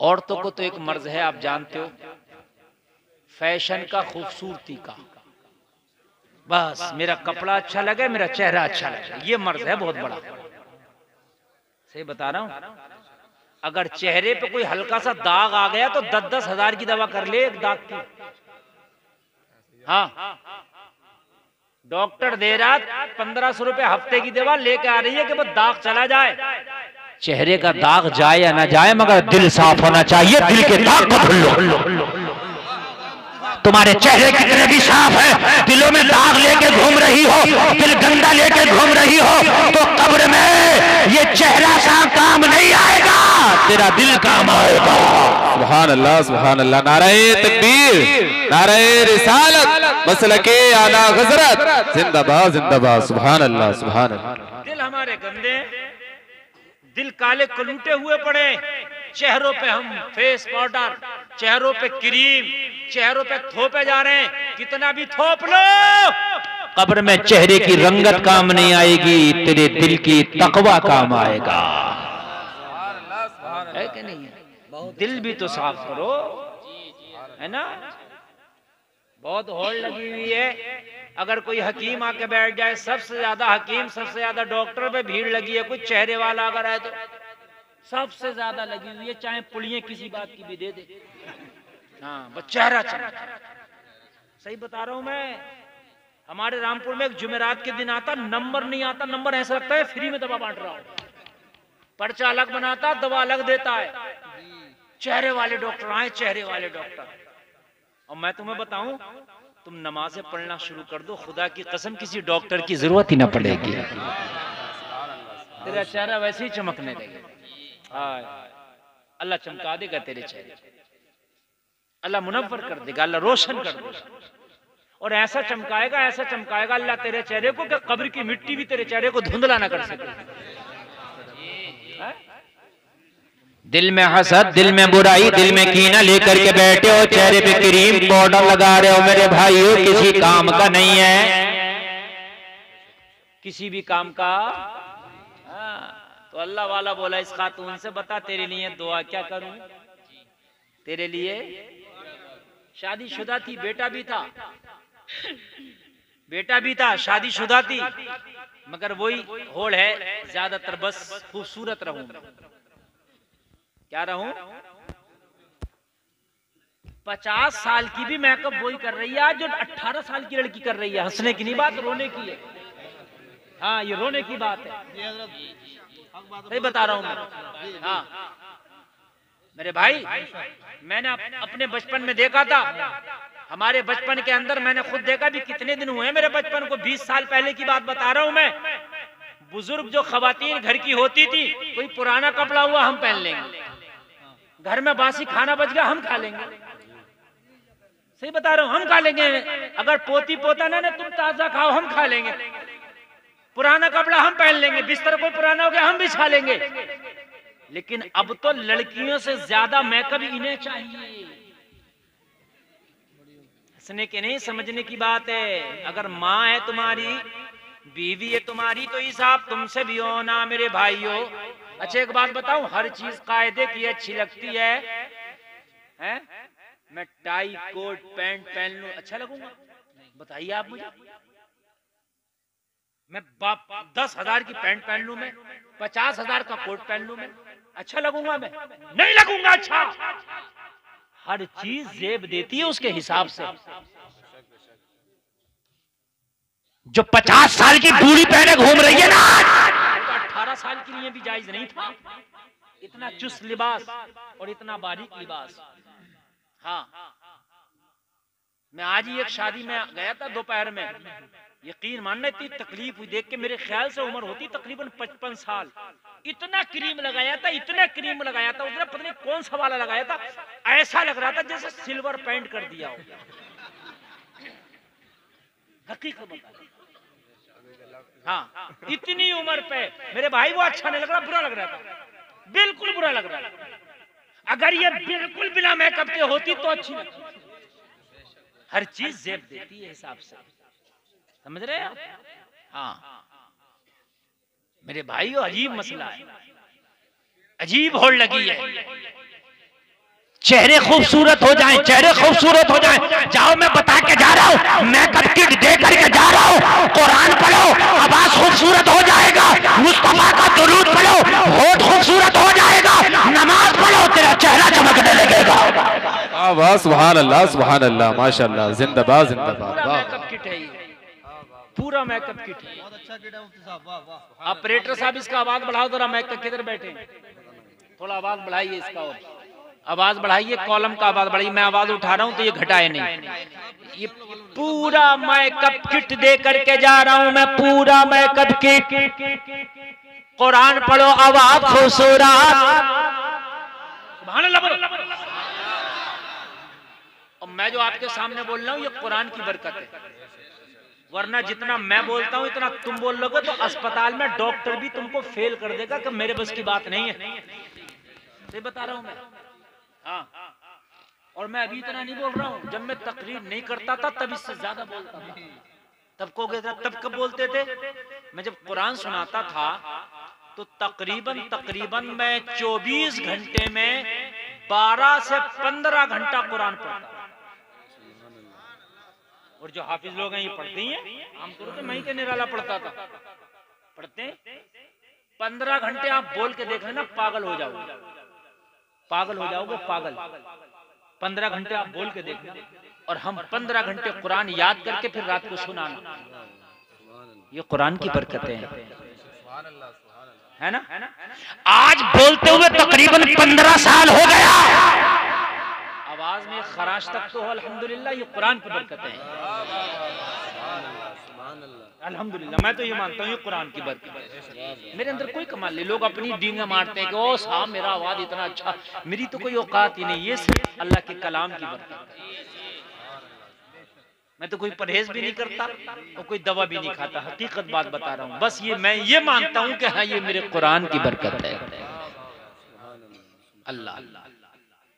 औरतों को तो एक मर्ज है, आप जानते हो, फैशन का, खूबसूरती का। बस मेरा कपड़ा अच्छा लगे, मेरा चेहरा अच्छा लगे, ये मर्ज है बहुत बड़ा। सही बता रहा हूं। अगर चेहरे पे कोई हल्का सा दाग आ गया तो 10-10 हजार की दवा कर ले एक दाग की। हाँ, डॉक्टर दे रहा 1500 रुपए हफ्ते की दवा लेके आ रही है कि वो दाग चला जाए। चेहरे का दाग जाए या ना जाए, मगर दिल साफ होना चाहिए। दिल के दाग को धुल लो। तुम्हारे चेहरे कितने भी साफ है, दिलों में दाग लेके घूम रही हो, दिल गंदा लेके घूम रही हो, तो कब्र में ये चेहरा सा काम नहीं आएगा, तेरा दिल काम आएगा। सुभान अल्लाह, सुभान अल्लाह। नारे तकबीर, नारे रिसालत, मसलके आला हज़रत, जिंदाबाद जिंदाबाद। सुभान अल्लाह, सुभान अल्लाह। दिल हमारे गंदे, दिल काले कलूटे हुए पड़े, चेहरों पे हम फेस पाउडर, चेहरों पे क्रीम, चेहरों पे थोपे जा रहे हैं। कितना भी थोप लो, कब्र में चेहरे की रंगत काम नहीं आएगी, तेरे दिल की तकवा काम आएगा। है कि नहीं है? दिल भी तो साफ करो, है ना। बहुत होड़ लगी हुई है। अगर कोई हकीम आके बैठ जाए, सबसे ज्यादा हकीम, सबसे ज्यादा डॉक्टर पे भीड़ लगी है। कोई चेहरे वाला अगर है तो सबसे ज्यादा लगी हुई है, चाहे पुलियां किसी बात की भी दे दे। हाँ, बस चेहरा चमका। सही बता रहा हूं मैं। हमारे रामपुर में एक जुमेरात के दिन आता, नंबर नहीं आता, नंबर ऐसा लगता है फ्री में दवा बांट रहा हूं। पर्चा अलग बनाता, दवा अलग देता है। चेहरे वाले डॉक्टर आए, चेहरे वाले डॉक्टर। और मैं तुम्हें बताऊं, तुम नमाजें पढ़ना शुरू कर दो, खुदा की कसम किसी डॉक्टर की जरूरत ही ना पड़ेगी। तेरा चेहरा वैसे ही चमकने लगेगा। अल्लाह चमका देगा तेरे चेहरे, अल्लाह मुनव्वर कर देगा, अल्लाह रोशन कर देगा। और ऐसा चमकाएगा, ऐसा चमकाएगा अल्लाह तेरे चेहरे को कि कब्र की मिट्टी भी तेरे चेहरे को धुंधला ना कर सके। दिल में हसद, दिल में बुराई, दिल में कीना लेकर के बैठे हो, चेहरे पे क्रीम पाउडर लगा रहे हो, मेरे भाइयों किसी काम का नहीं है, किसी भी काम का। तो अल्लाह वाला बोला इस खातून से, बता तेरे लिए दुआ क्या करूं। तेरे लिए शादीशुदा थी, बेटा भी था, बेटा भी था, शादीशुदा थी, मगर वही होड़ है ज्यादातर, बस खूबसूरत रहूं। क्या रहूं? 50 साल की भी मेकअप वही कर रही है जो 18 साल की लड़की कर रही है। हंसने की नहीं बात, रोने की है। हाँ, ये रोने की बात है। सही बता रहा हूं मैं। हाँ मेरे भाई, मैंने अपने बचपन में देखा था, हमारे बचपन के अंदर मैंने खुद देखा भी। कितने दिन हुए मेरे बचपन को, 20 साल पहले की बात बता रहा हूं मैं। बुजुर्ग जो खवातीन घर की होती थी, कोई पुराना कपड़ा हुआ हम पहन लेंगे, घर में बासी खाना बच गया हम खा लेंगे। सही बता रहा हूं, हम खा लेंगे। अगर पोती पोता ना तुम ताजा खाओ, हम खा लेंगे। पुराना कपड़ा हम पहन लेंगे, बिस्तर कोई पुराना हो गया हम बिछा लेंगे। लेकिन अब तो लड़कियों से ज्यादा मेकअप इन्हें चाहिए। हंसने के नहीं, समझने की बात है। अगर माँ है तुम्हारी, बीवी है तुम्हारी, तो हिसाब तुमसे भी होना मेरे भाइयों। अच्छा एक बात बताऊं, हर चीज कायदे की अच्छी लगती है, हैं? मैं टाई कोट पैंट पहन लूं अच्छा लगूंगा? बताइए आप मुझे। मैं 10,000 की पैंट पहन लूं, मैं 50,000 का कोट पहन लूं, मैं अच्छा लगूंगा? मैं नहीं लगूंगा अच्छा। हर चीज जेब देती है उसके हिसाब से। जो 50 साल की बूढ़ी पहने घूम रही है ना, 18 साल के लिए भी जायज नहीं था इतना चुस्त लिबास और इतना बारीक लिबास। हाँ, मैं आज ही एक शादी में गया था दोपहर में, यकीन मानना इतनी तकलीफ हुई देख के। मेरे ख्याल से उम्र होती तकरीबन 55 साल। इतना क्रीम लगाया था, इतना क्रीम लगाया था, उसने पता नहीं कौन सा वाला लगाया था, ऐसा लग रहा था जैसे सिल्वर पेंट कर दिया हो। हकीकत बता। हाँ, इतनी उम्र पे मेरे भाई वो अच्छा नहीं लग रहा, बुरा लग रहा था, बिल्कुल बुरा लग रहा था। अगर ये बिल्कुल बिना मेकअप के होती तो अच्छी लगती। हर चीज जेब देती है हिसाब से, समझ रहे हैं? हाँ मेरे भाई, अजीब मसला है, अजीब होड़ लगी है। चेहरे खूबसूरत हो जाएं, चेहरे खूबसूरत हो जाएं। जाओ, मैं बता के जा रहा हूँ, मेकअप किट दे करके जा रहा हूँ। कुरान पढ़ो, आवाज खूबसूरत हो जाएगा। मुस्तफा का दुरूद पढ़ो, होठ खूबसूरत हो जाएगा। नमाज पढ़ो, तेरा चेहरा चमकने लगेगा। वाह, सुभान अल्लाह, सुभान अल्लाह, माशाअल्लाह, जिंदाबाद जिंदाबाद। मेकअप किट है ये, पूरा मेकअप किट है। बहुत अच्छा किट है मुफ्ती साहब, वाह वाह। ऑपरेटर साहब इसका आवाज बढ़ाओ जरा, मेकअप किधर बैठे, थोड़ा आवाज बढ़ाइए इसका, और आवाज बढ़ाइए, कॉलम का आवाज बढ़ाइए। मैं आवाज उठा रहा हूं तो ये घटाए नहीं। ये पूरा मेकअप किट दे करके जा रहा हूं मैं, पूरा मेकअप किट। कुरान पढ़ो, आवाज खूबसूरत, सुभान अल्लाह। और मैं जो आपके सामने बोल रहा हूं ये कुरान की बरकत है, वरना जितना मैं बोलता हूं इतना तुम बोल लोगे तो अस्पताल में डॉक्टर भी तुमको फेल कर देगा कि मेरे बस की बात नहीं है। सही बता रहा हूं मैं। हाँ, और मैं अभी इतना नहीं बोल रहा हूँ, जब मैं तकरीर नहीं करता था तब इससे ज्यादा बोलता था। तब को तब कब बोलते थे, मैं जब कुरान सुनाता था तो तकरीबन मैं 24 घंटे में 12 से 15 घंटा कुरान पढ़ता। और जो हाफिज लोग हैं ये पढ़ते ही हैं, आमतौर पर मैं ही निराला पढ़ता था। पढ़ते 15 घंटे आप बोल के देख लेना, पागल हो जाओगे, पागल हो जाओगे, पागल। 15 घंटे आप बोल के देखना, और हम 15 घंटे कुरान याद करके फिर रात को सुनाना। ये कुरान की बरकतें हैं, है ना। आज बोलते हुए तकरीबन 15 साल हो गया, आवाज में खराश तक तो हो, अल्हम्दुलिल्लाह ये कुरान की बरकतें हैं, अल्हम्दुलिल्लाह। मैं तो ये मानता हूँ ये कुरान की बरकत है। मेरे अंदर कोई कमाल नहीं। लोग अपनी डींगा मारते हैं कि ओ साहब मेरा आवाज इतना अच्छा, मेरी तो कोई औकात ही नहीं। ये सिर्फ अल्लाह के कलाम की बरकत है। मैं तो कोई परहेज भी नहीं करता और कोई दवा भी नहीं खाता, हकीकत बात बता रहा हूँ। बस ये मैं ये मानता हूँ कि हाँ ये मेरे कुरान की बरकत है। अल्लाह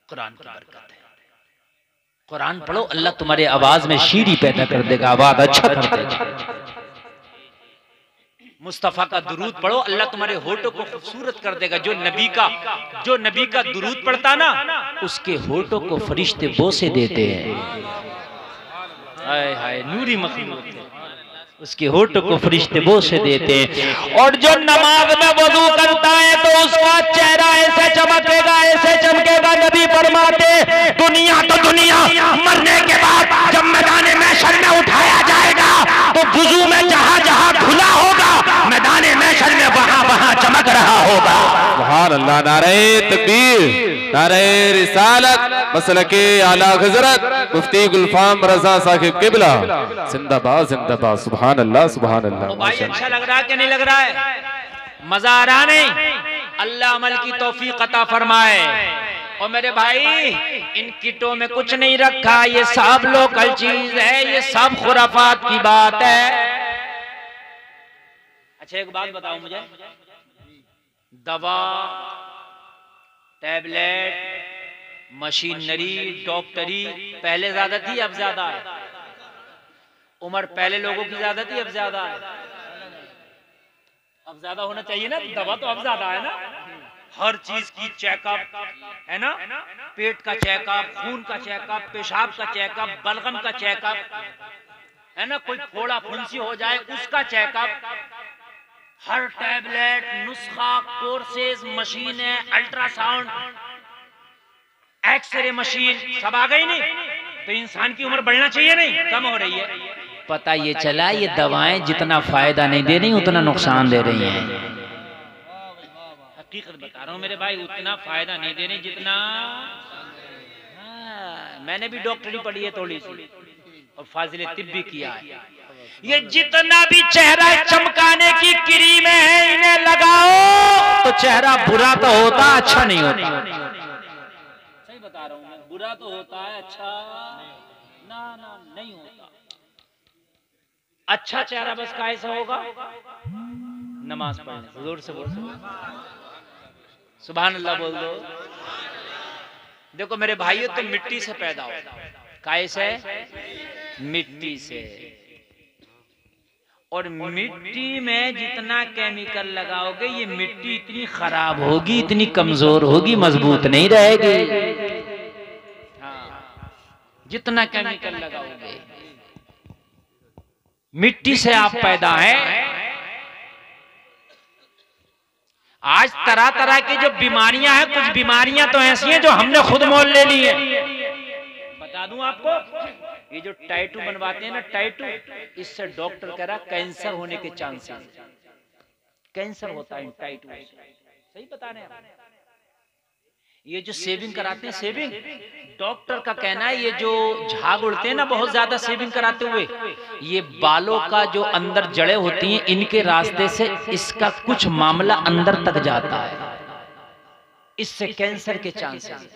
कुरान की बरकत है। कुरान पढ़ो, अल्लाह तुम्हारे आवाज में शीरी पैदा कर देगा, आवाज अच्छा कर देगा। मुस्तफा का दुरूद पढ़ो, अल्लाह तुम्हारे होठों को खूबसूरत कर देगा। जो नबी का दुरूद पढ़ता ना, उसके होठों को फरिश्ते बोसे देते हैं। हाय हाय, नूरी मखलूक है, उसके होठों को फरिश्ते बोसे देते हैं। और जो नमाज में वजू करता है तो उसका चेहरा ऐसे चमकेगा, ऐसे चमकेगा। नबी फरमाते दुनिया तो दुनिया, मरने के बाद जब मैदान महशर में उठाया जाएगा तो वजू में जहां जहां खुला होगा, मैदान महशर में वहां वहां चमक रहा होगा। सुभान अल्लाह, नारे तकबीर, नारे रिसालत, मसलके आला हज़रत मुफ्ती गुलफाम रज़ा साहिब क़िबला, जिंदाबाद जिंदाबाद। सुभान अल्लाह, सुभान अल्लाह। भाई अच्छा लग रहा है कि नहीं लग रहा है? मजा आ रहा नहीं? अल्लाह अमल की तौफीक अता फरमाए। और मेरे भाई इन किटों में कुछ नहीं रखा, ये सब लोकल चीज है, ये सब खुराफात की बात है। अच्छा एक बात बताओ मुझे, दवा, टैबलेट, मशीनरी, डॉक्टरी पहले ज्यादा थी अब ज्यादा है? उम्र पहले लोगों की ज्यादा थी अब ज्यादा है? अब ज्यादा होना चाहिए ना, दवा तो अब ज्यादा है ना। हर चीज की चेकअप है ना, पेट का चेकअप, खून का चेकअप, पेशाब का चेकअप, बलगम का चेकअप है ना, कोई फोड़ा फुंसी हो जाए उसका चेकअप, हर टैबलेट, नुस्खा, कोर्सेज, मशीनें, अल्ट्रासाउंड, एक्सरे मशीन सब आ गई नहीं, तो इंसान की उम्र बढ़ना चाहिए नहीं, कम हो रही है। पता ये चला ये दवाएं जितना फायदा नहीं दे रही उतना नुकसान दे रही हैं। हकीकत बता रहा हूँ मेरे भाई, उतना फायदा नहीं दे रही जितना। मैंने भी डॉक्टरी पढ़ी है थोड़ी सी और फाजिले तिब भी किया है। ये जितना भी चेहरा चमकाने की क्रीम है इन्हें लगाओ तो चेहरा बुरा तो होता, अच्छा नहीं होता। सही बता रहा हूँ मैं, बुरा तो होता है, अच्छा ना नहीं होता। अच्छा चेहरा बस कैसा होगा? नमाज पढ़ने से। जोर से बोल, सुभान अल्लाह बोल दो। देखो मेरे भाइयों, तो मिट्टी से पैदा हो, कैसे? मिट्टी से। और मिट्टी में जितना केमिकल लगाओगे ये मिट्टी इतनी खराब होगी, इतनी कमजोर होगी, मजबूत नहीं रहेगी। जितना केमिकल लगाओगे। मिट्टी से आप पैदा हैं। आज तरह तरह की जो बीमारियां हैं, कुछ बीमारियां तो ऐसी हैं जो हमने खुद मोल ले ली है। बता दूं आपको, ये जो टैटू बनवाते हैं ना, टैटू, इससे डॉक्टर कह रहा कैंसर होने के चांसेस, कैंसर होता है इन टैटू से। सही बता रहे हैं। ये जो सेविंग कराते हैं, सेविंग, डॉक्टर का कहना है ये जो झाग उड़ते हैं ना बहुत ज्यादा सेविंग कराते हुए, ये बालों का जो अंदर जड़ें होती हैं, इनके रास्ते से इसका कुछ मामला अंदर तक जाता है, इससे कैंसर के चांसेस।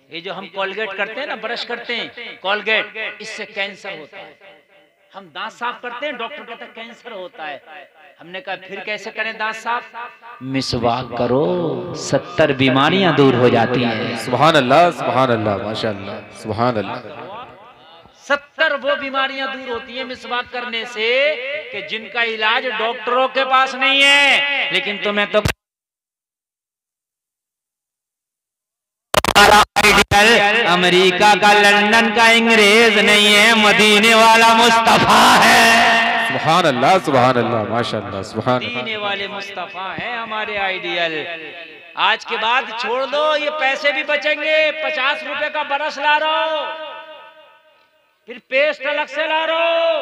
ये जो हम कोलगेट करते हैं ना, ब्रश करते हैं कोलगेट, इससे कैंसर होता है। हम दांत साफ करते हैं, डॉक्टर कहता है कैंसर होता है। हमने कहा फिर कैसे करें दांत साफ? मिसवाक करो, 70 बीमारियां दूर हो जाती हैं। सुभान अल्लाह, सुभान अल्लाह, माशाअल्लाह, सुभान अल्लाह। 70 वो बीमारियां दूर होती हैं मिसवाक करने से कि जिनका इलाज डॉक्टरों के पास नहीं है। लेकिन तुम्हें तो अमेरिका का, लंदन का अंग्रेज नहीं है, मदीने वाला मुस्तफा है। सुभान अल्लाह, सुभान अल्लाह, माशाअल्लाह, सुभान अल्लाह। मदीने वाले मुस्तफा है हमारे आइडियल। आज के बाद छोड़ दो, ये पैसे भी बचेंगे। 50 रुपए का ब्रश ला रहा हो, फिर पेस्ट अलग से ला रहा हो,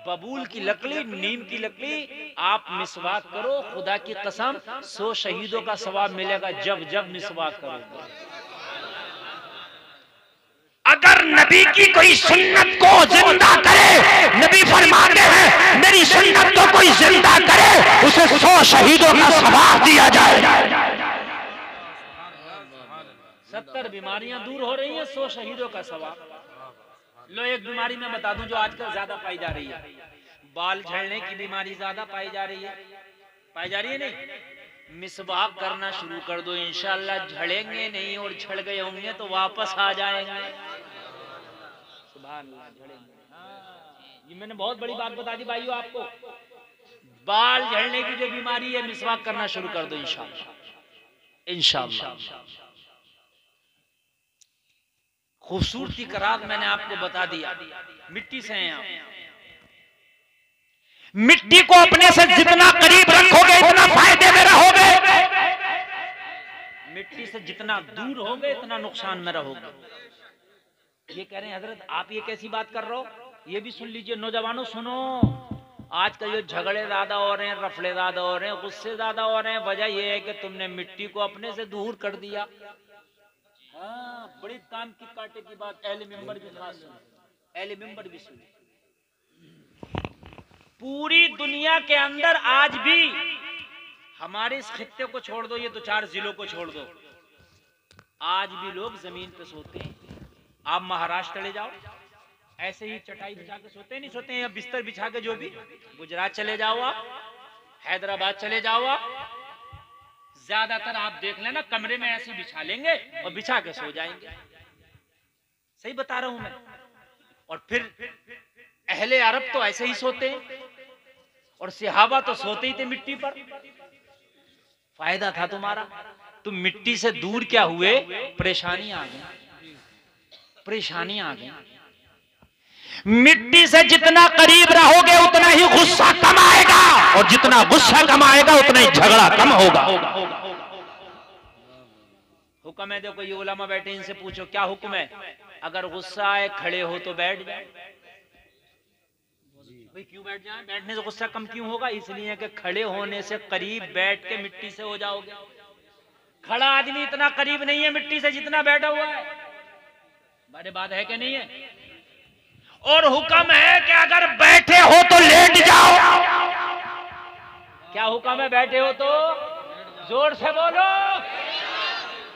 बबूल की लकड़ी, नीम की लकड़ी, आप मिसवाक करो। खुदा की कसम 100 शहीदों का सवाब मिलेगा जब जब मिसवाक करोगे। अगर नबी की कोई सुन्नत को जिंदा करे, नबी फरमाते हैं मेरी सुन्नत को कोई जिंदा करे उसे 100 शहीदों का सवाब दिया जाए। 70 बीमारियां दूर हो रही हैं, 100 शहीदों का सवाब। लो एक बीमारी मैं बता दूं जो आजकल ज्यादा पाई जा रही है, बाल झड़ने की बीमारी ज्यादा पाई जा रही है। पाई जा रही है नहीं? मिसवाक करना शुरू कर दो, इंशाअल्लाह झड़ेंगे नहीं, और झड़ गए होंगे तो वापस आ जाएंगे। सुभान अल्लाह, झड़ेंगे। हाँ, ये मैंने बहुत बड़ी बात बता दी भाइयों आपको। बाल झड़ने की जो बीमारी है, मिसवाक करना शुरू कर दो इंशाअल्लाह, इंशाअल्लाह। खूबसूरती का राज मैंने आपको बता दिया। मिट्टी से हैं आप। मिट्टी को अपने से जितना करीब रखोगे उतना फायदे में रहोगे, मिट्टी से जितना दूर होगे इतना नुकसान में रहोगे। ये कह रहे हैं हजरत आप ये कैसी बात कर रहे हो? ये भी सुन लीजिए नौजवानों, सुनो। आजकल जो झगड़े ज्यादा हो रहे हैं, रफड़े ज्यादा हो रहे हैं, गुस्से ज्यादा हो रहे हैं, वजह यह है कि तुमने मिट्टी को अपने से दूर कर दिया। हाँ, बड़ी काम की कांटे की बात। अहले मिंबर भी खास सुनो, अहले मिंबर भी सुनो। पूरी दुनिया के अंदर आज भी, हमारे इस खित्ते को छोड़ दो, ये 2-4 जिलों को छोड़ दो, आज भी लोग जमीन पे सोते हैं। आप महाराष्ट्र चले जाओ, ऐसे ही चटाई बिछा के सोते नहीं सोते हैं, या बिस्तर बिछा के, जो भी। गुजरात चले जाओ आप, हैदराबाद चले जाओ आप, ज्यादातर आप देख लेना कमरे में ऐसे बिछा लेंगे और बिछा के सो जाएंगे। सही बता रहा हूं मैं। और फिर अहले अरब तो ऐसे ही सोते हैं, और सहाबा तो सोते ही थे मिट्टी पर। फायदा था तुम्हारा। तुम मिट्टी से दूर क्या हुए? परेशानी आ गई, परेशानी आ गई। मिट्टी से जितना करीब रहोगे उतना ही गुस्सा कम आएगा, और जितना गुस्सा कम आएगा उतना ही झगड़ा कम होगा। हुक्म है, देखो ये उलमा बैठे, इनसे पूछो क्या हुक्म है। अगर गुस्सा आए खड़े हो तो बैठ जाए। भाई क्यों बैठ जाए? बैठने से गुस्सा कम क्यों होगा? इसलिए कि खड़े होने से करीब बैठ के मिट्टी से हो जाओगे। खड़ा आदमी इतना करीब नहीं है मिट्टी से जितना बैठा हुआ है। बड़े बात है कि नहीं है? और हुक्म है कि अगर बैठे हो तो लेट जाओ। क्या हुक्म है? बैठे हो तो जोर से बोलो।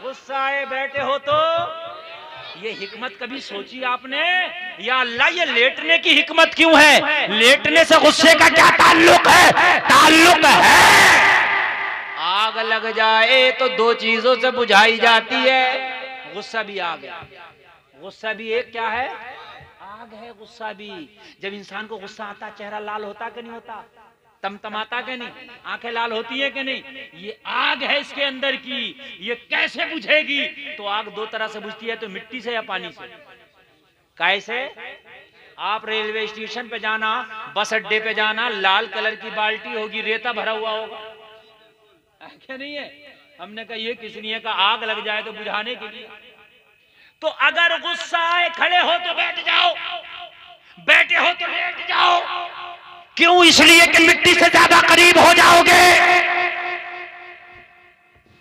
गुस्सा आए बैठे हो तो। ये हिकमत कभी सोची आपने? या अल्लाह, ये लेटने की हिकमत क्यों है? लेटने से गुस्से का क्या ताल्लुक है? ताल्लुक है, आग लग जाए तो 2 चीजों से बुझाई जाती है। गुस्सा भी आग है। गुस्सा भी एक क्या है? आग है। गुस्सा भी, जब इंसान को गुस्सा आता, चेहरा लाल होता कि नहीं होता? तमतमाता कि नहीं? आंखें लाल होती है कि नहीं? ये आग है इसके अंदर की। ये कैसे बुझेगी? तो आग 2 तरह से बुझती है, तो मिट्टी से या पानी से। कैसे? आप रेलवे स्टेशन पे जाना, बस अड्डे पे जाना, लाल कलर की बाल्टी होगी, रेता भरा हुआ होगा, क्या नहीं है? हमने कहा ये किस लिए? का आग लग जाए तो बुझाने के लिए। तो अगर गुस्सा आए, खड़े हो तो बैठ जाओ, बैठे हो तो लेट जाओ। क्यों? इसलिए कि मिट्टी से ज्यादा करीब हो जाओगे।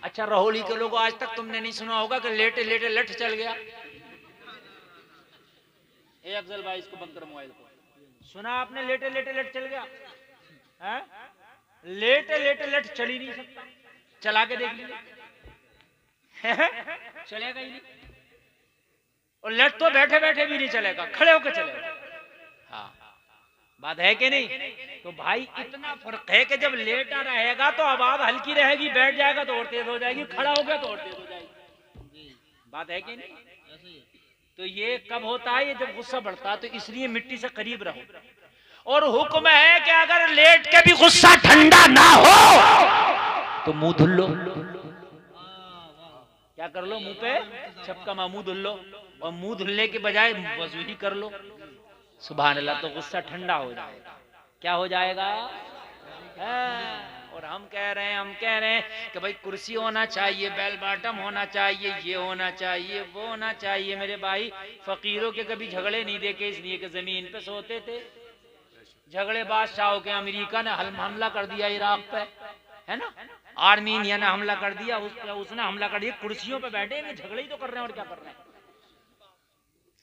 अच्छा, रहोली के लोगों, आज तक तुमने नहीं सुना होगा कि लेटे लेटे लठ चल गया? ए अफजल भाई, इसको बंद कर मोबाइल को। सुना आपने लेटे लेटे लठ चल गया? है? लेटे लेटे लठ चल ही नहीं सकता, चला के देख लीजिए। चलेगा ही नहीं। और लठ तो बैठे बैठे भी नहीं चलेगा, खड़े होकर चलेगा। हाँ, बात है कि नहीं? तो भाई इतना फर्क है कि जब लेटा रहेगा तो आवाज हल्की रहेगी, बैठ जाएगा तो और तेज हो जाएगी, खड़ा हो गया तो और तेज हो जाएगी। बात है कि नहीं? तो ये कब होता है? ये जब गुस्सा बढ़ता है। तो इसलिए मिट्टी से करीब रहो। और हुक्म है कि अगर लेट के भी गुस्सा ठंडा ना हो तो मुंह धुल लो। क्या कर लो? मुंह पे छपका मुंह धुल लो। और मुंह धुलने के बजाय वजू ही कर लो। सुभान अल्लाह। तो गुस्सा ठंडा हो जाएगा। क्या हो जाएगा? और हम कह रहे हैं कि भाई कुर्सी होना चाहिए, बेल बॉटम होना चाहिए, ये होना चाहिए, वो होना चाहिए। मेरे भाई, फकीरों के कभी झगड़े नहीं देखे, इसलिए कि जमीन पे सोते थे। झगड़े बादशाहों के। अमेरिका ने हमला कर दिया इराक पे, है ना? आर्मीनिया ने हमला कर दिया, उसने हमला कर दिया। कुर्सियों पे बैठे हैं, झगड़े ही तो कर रहे हैं। और क्या कर रहे हैं?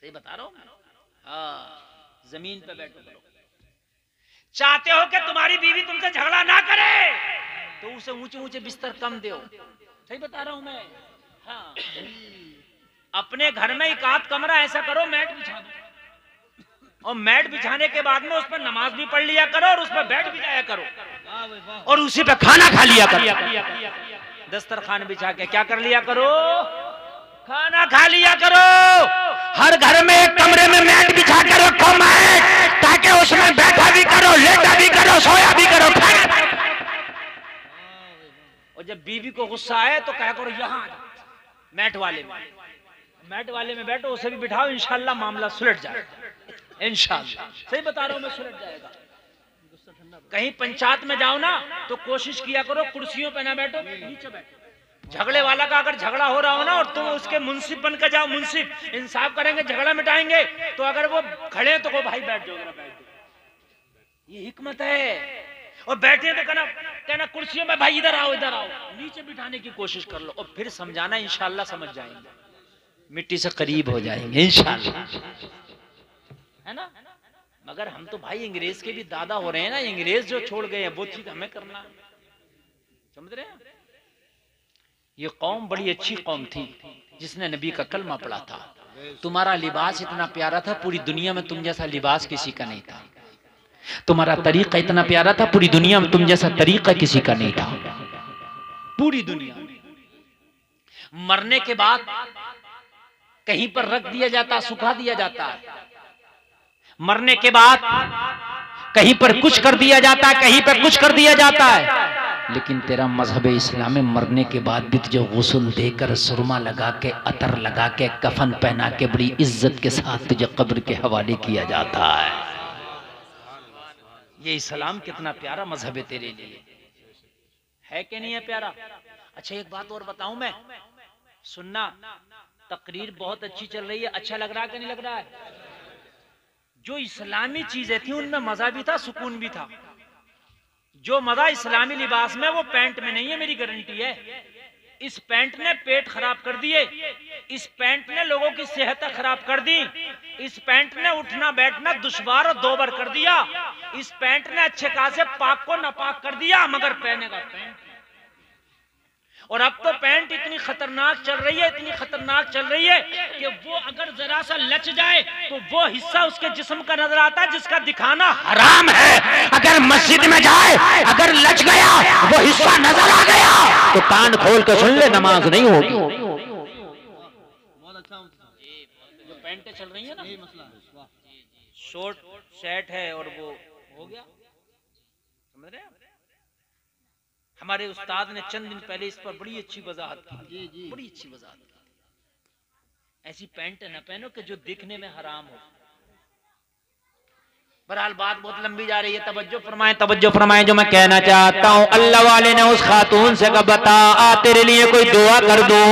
सही बता रहा हूँ। हाँ, जमीन पे बैठो। चाहते हो कि तुम्हारी बीवी तुमसे झगड़ा ना करे तो उसे ऊंचे ऊंचे बिस्तर कम दो। सही बता रहा हूं मैं। हाँ, अपने घर में एक आध कमरा ऐसा करो, मैट बिछा दो। और मैट बिछाने के बाद में उस पर नमाज भी पढ़ लिया करो और उस पर बैठ भी जाया करो और उसी पे खाना खा लिया करो। दस्तरखान बिछा के क्या कर लिया करो? खाना खा लिया करो। हर घर में एक कमरे में मैट बिछा कर रखो, मैट, ताकि उसमें बैठा भी करो, लेटा भी करो, सोया भी करो। और जब बीवी को गुस्सा आए तो क्या करो? यहाँ मैट वाले में बैठो, उसे भी बिठाओ, इंशाल्लाह मामला सुलझ जाएगा। इंशाल्लाह, सही बता रहा हूँ मैं, सुलझ जाएगा। कहीं पंचायत में जाओ ना तो कोशिश किया करो कुर्सियों पे ना बैठो, नीचे बैठो। झगड़े वाला का अगर झगड़ा हो रहा हो ना और तुम उसके मुंसिफ बनकर जाओ, मुंसिफ इंसाफ करेंगे, झगड़ा मिटाएंगे, तो अगर वो खड़े तो को भाई बैठ जाओ, बैठ जाओ। ये हिकमत है। और बैठे तो कहना कुर्सियों में भाई इधर आओ, इधर आओ, नीचे बिठाने की कोशिश कर लो। और फिर समझाना, इंशाल्लाह समझ जाएंगे, मिट्टी से करीब हो जाएंगे इंशाल्लाह, है ना? मगर हम तो भाई अंग्रेज के भी दादा हो रहे हैं ना। अंग्रेज जो छोड़ गए हैं वो चीज हमें करना, समझ रहे हैं? ये कौम बड़ी अच्छी कौम थी जिसने नबी का कलमा पढ़ा था। तुम्हारा लिबास इतना प्यारा था, पूरी दुनिया में तुम जैसा लिबास किसी का नहीं था। तुम्हारा तरीका इतना प्यारा था, पूरी दुनिया में तुम जैसा तरीका किसी का नहीं था। पूरी दुनिया। मरने के बाद कहीं पर रख दिया जाता, सुखा दिया जाता। मरने के बाद कहीं पर कुछ कर दिया जाता, कहीं पर कुछ कर दिया जाता है। लेकिन तेरा मजहब इस्लाम में मरने के बाद भी तुझे गुस्ल देकर, सुरमा लगा के, अतर लगा के, कफन पहना के, बड़ी इज्जत के साथ तुझे कब्र के हवाले किया जाता है। ये इस्लाम कितना प्यारा मजहब है तेरे लिए, है कि नहीं है प्यारा? अच्छा, एक बात और बताऊं मैं, सुनना। तकरीर बहुत अच्छी चल रही है, अच्छा लग रहा है कि नहीं लग रहा है? जो इस्लामी चीजें थी उनमें मजा भी था, सुकून भी था। जो मजा इस्लामी लिबास में वो पैंट में नहीं है, मेरी गारंटी है। इस पैंट ने पेट खराब कर दिए, इस पैंट ने लोगों की सेहत खराब कर दी, इस पैंट ने उठना बैठना दुश्वार और दोबर कर दिया, इस पैंट ने अच्छे खासे पाक को नापाक कर दिया। मगर पहनेगा पैंट। और अब तो पैंट इतनी खतरनाक चल रही है, इतनी खतरनाक चल रही है कि वो अगर जरा सा लच जाए तो वो हिस्सा उसके जिस्म का नजर आता है जिसका दिखाना हराम है। अगर मस्जिद में जाए, अगर लच गया, वो हिस्सा नजर आ गया, तो कान खोल कर सुन ले, नमाज नहीं होगी। जो पैंटें चल रही है ना, शॉर्ट शर्ट है और वो हो गया, समझ रहे हैं? हमारे उस्ताद ने चंद दिन पहले इस पर बड़ी अच्छी वजाहत की, बड़ी अच्छी वजाहत की। ऐसी पैंट न पहनो कि जो दिखने में हराम हो। बहरहाल बात बहुत लंबी जा रही है, तवज्जो फरमाएं। जो मैं कहना चाहता हूं, अल्लाह वाले ने उस खातून से कहा, बता तेरे लिए कोई दुआ कर दूं?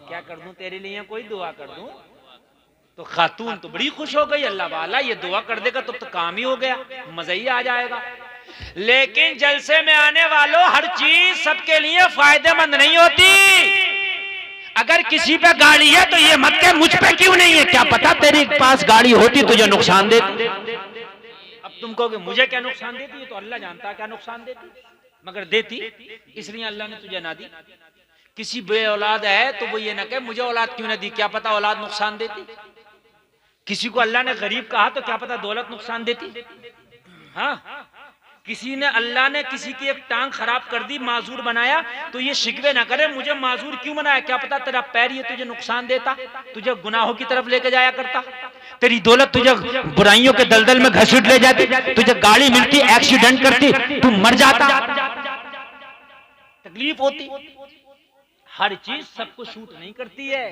क्या कर दूं तेरे लिए? कोई दुआ कर दूं? तो खातून तो बड़ी खुश हो गई, अल्लाह वाला ये दुआ कर देगा तो काम ही हो गया, मजा ही आ जाएगा। लेकिन जलसे में आने वालों, हर चीज सबके लिए फायदेमंद नहीं होती। अगर किसी पे गाड़ी है तो ये मत कह मुझ पे क्यों नहीं है, क्या पता तेरे पास गाड़ी होती तुझे नुकसान देती। अब तुम कहोगे मुझे क्या नुकसान देती है, तो अल्लाह जानता क्या नुकसान देती, मगर देती इसलिए अल्लाह ने तुझे ना दी। किसी बे औलाद है तो वो ये ना कहे मुझे औलाद क्यों ना दी, क्या पता औलाद नुकसान देती। किसी को अल्लाह ने गरीब कहा तो क्या पता दौलत नुकसान देती। हाँ, किसी ने अल्लाह ने किसी की एक टांग खराब कर दी, माजूर बनाया, तो ये शिकवे ना करे मुझे माजूर क्यों बनाया, क्या पता तेरा पैर ये तुझे नुकसान देता, तुझे गुनाहों की तरफ लेके जाया करता, तेरी दौलत तुझे बुराइयों के दलदल में घसीट ले जाती, तुझे गाड़ी मिलती एक्सीडेंट करती, तू मर जाता, तकलीफ होती। हर चीज सबको शूट नहीं करती है।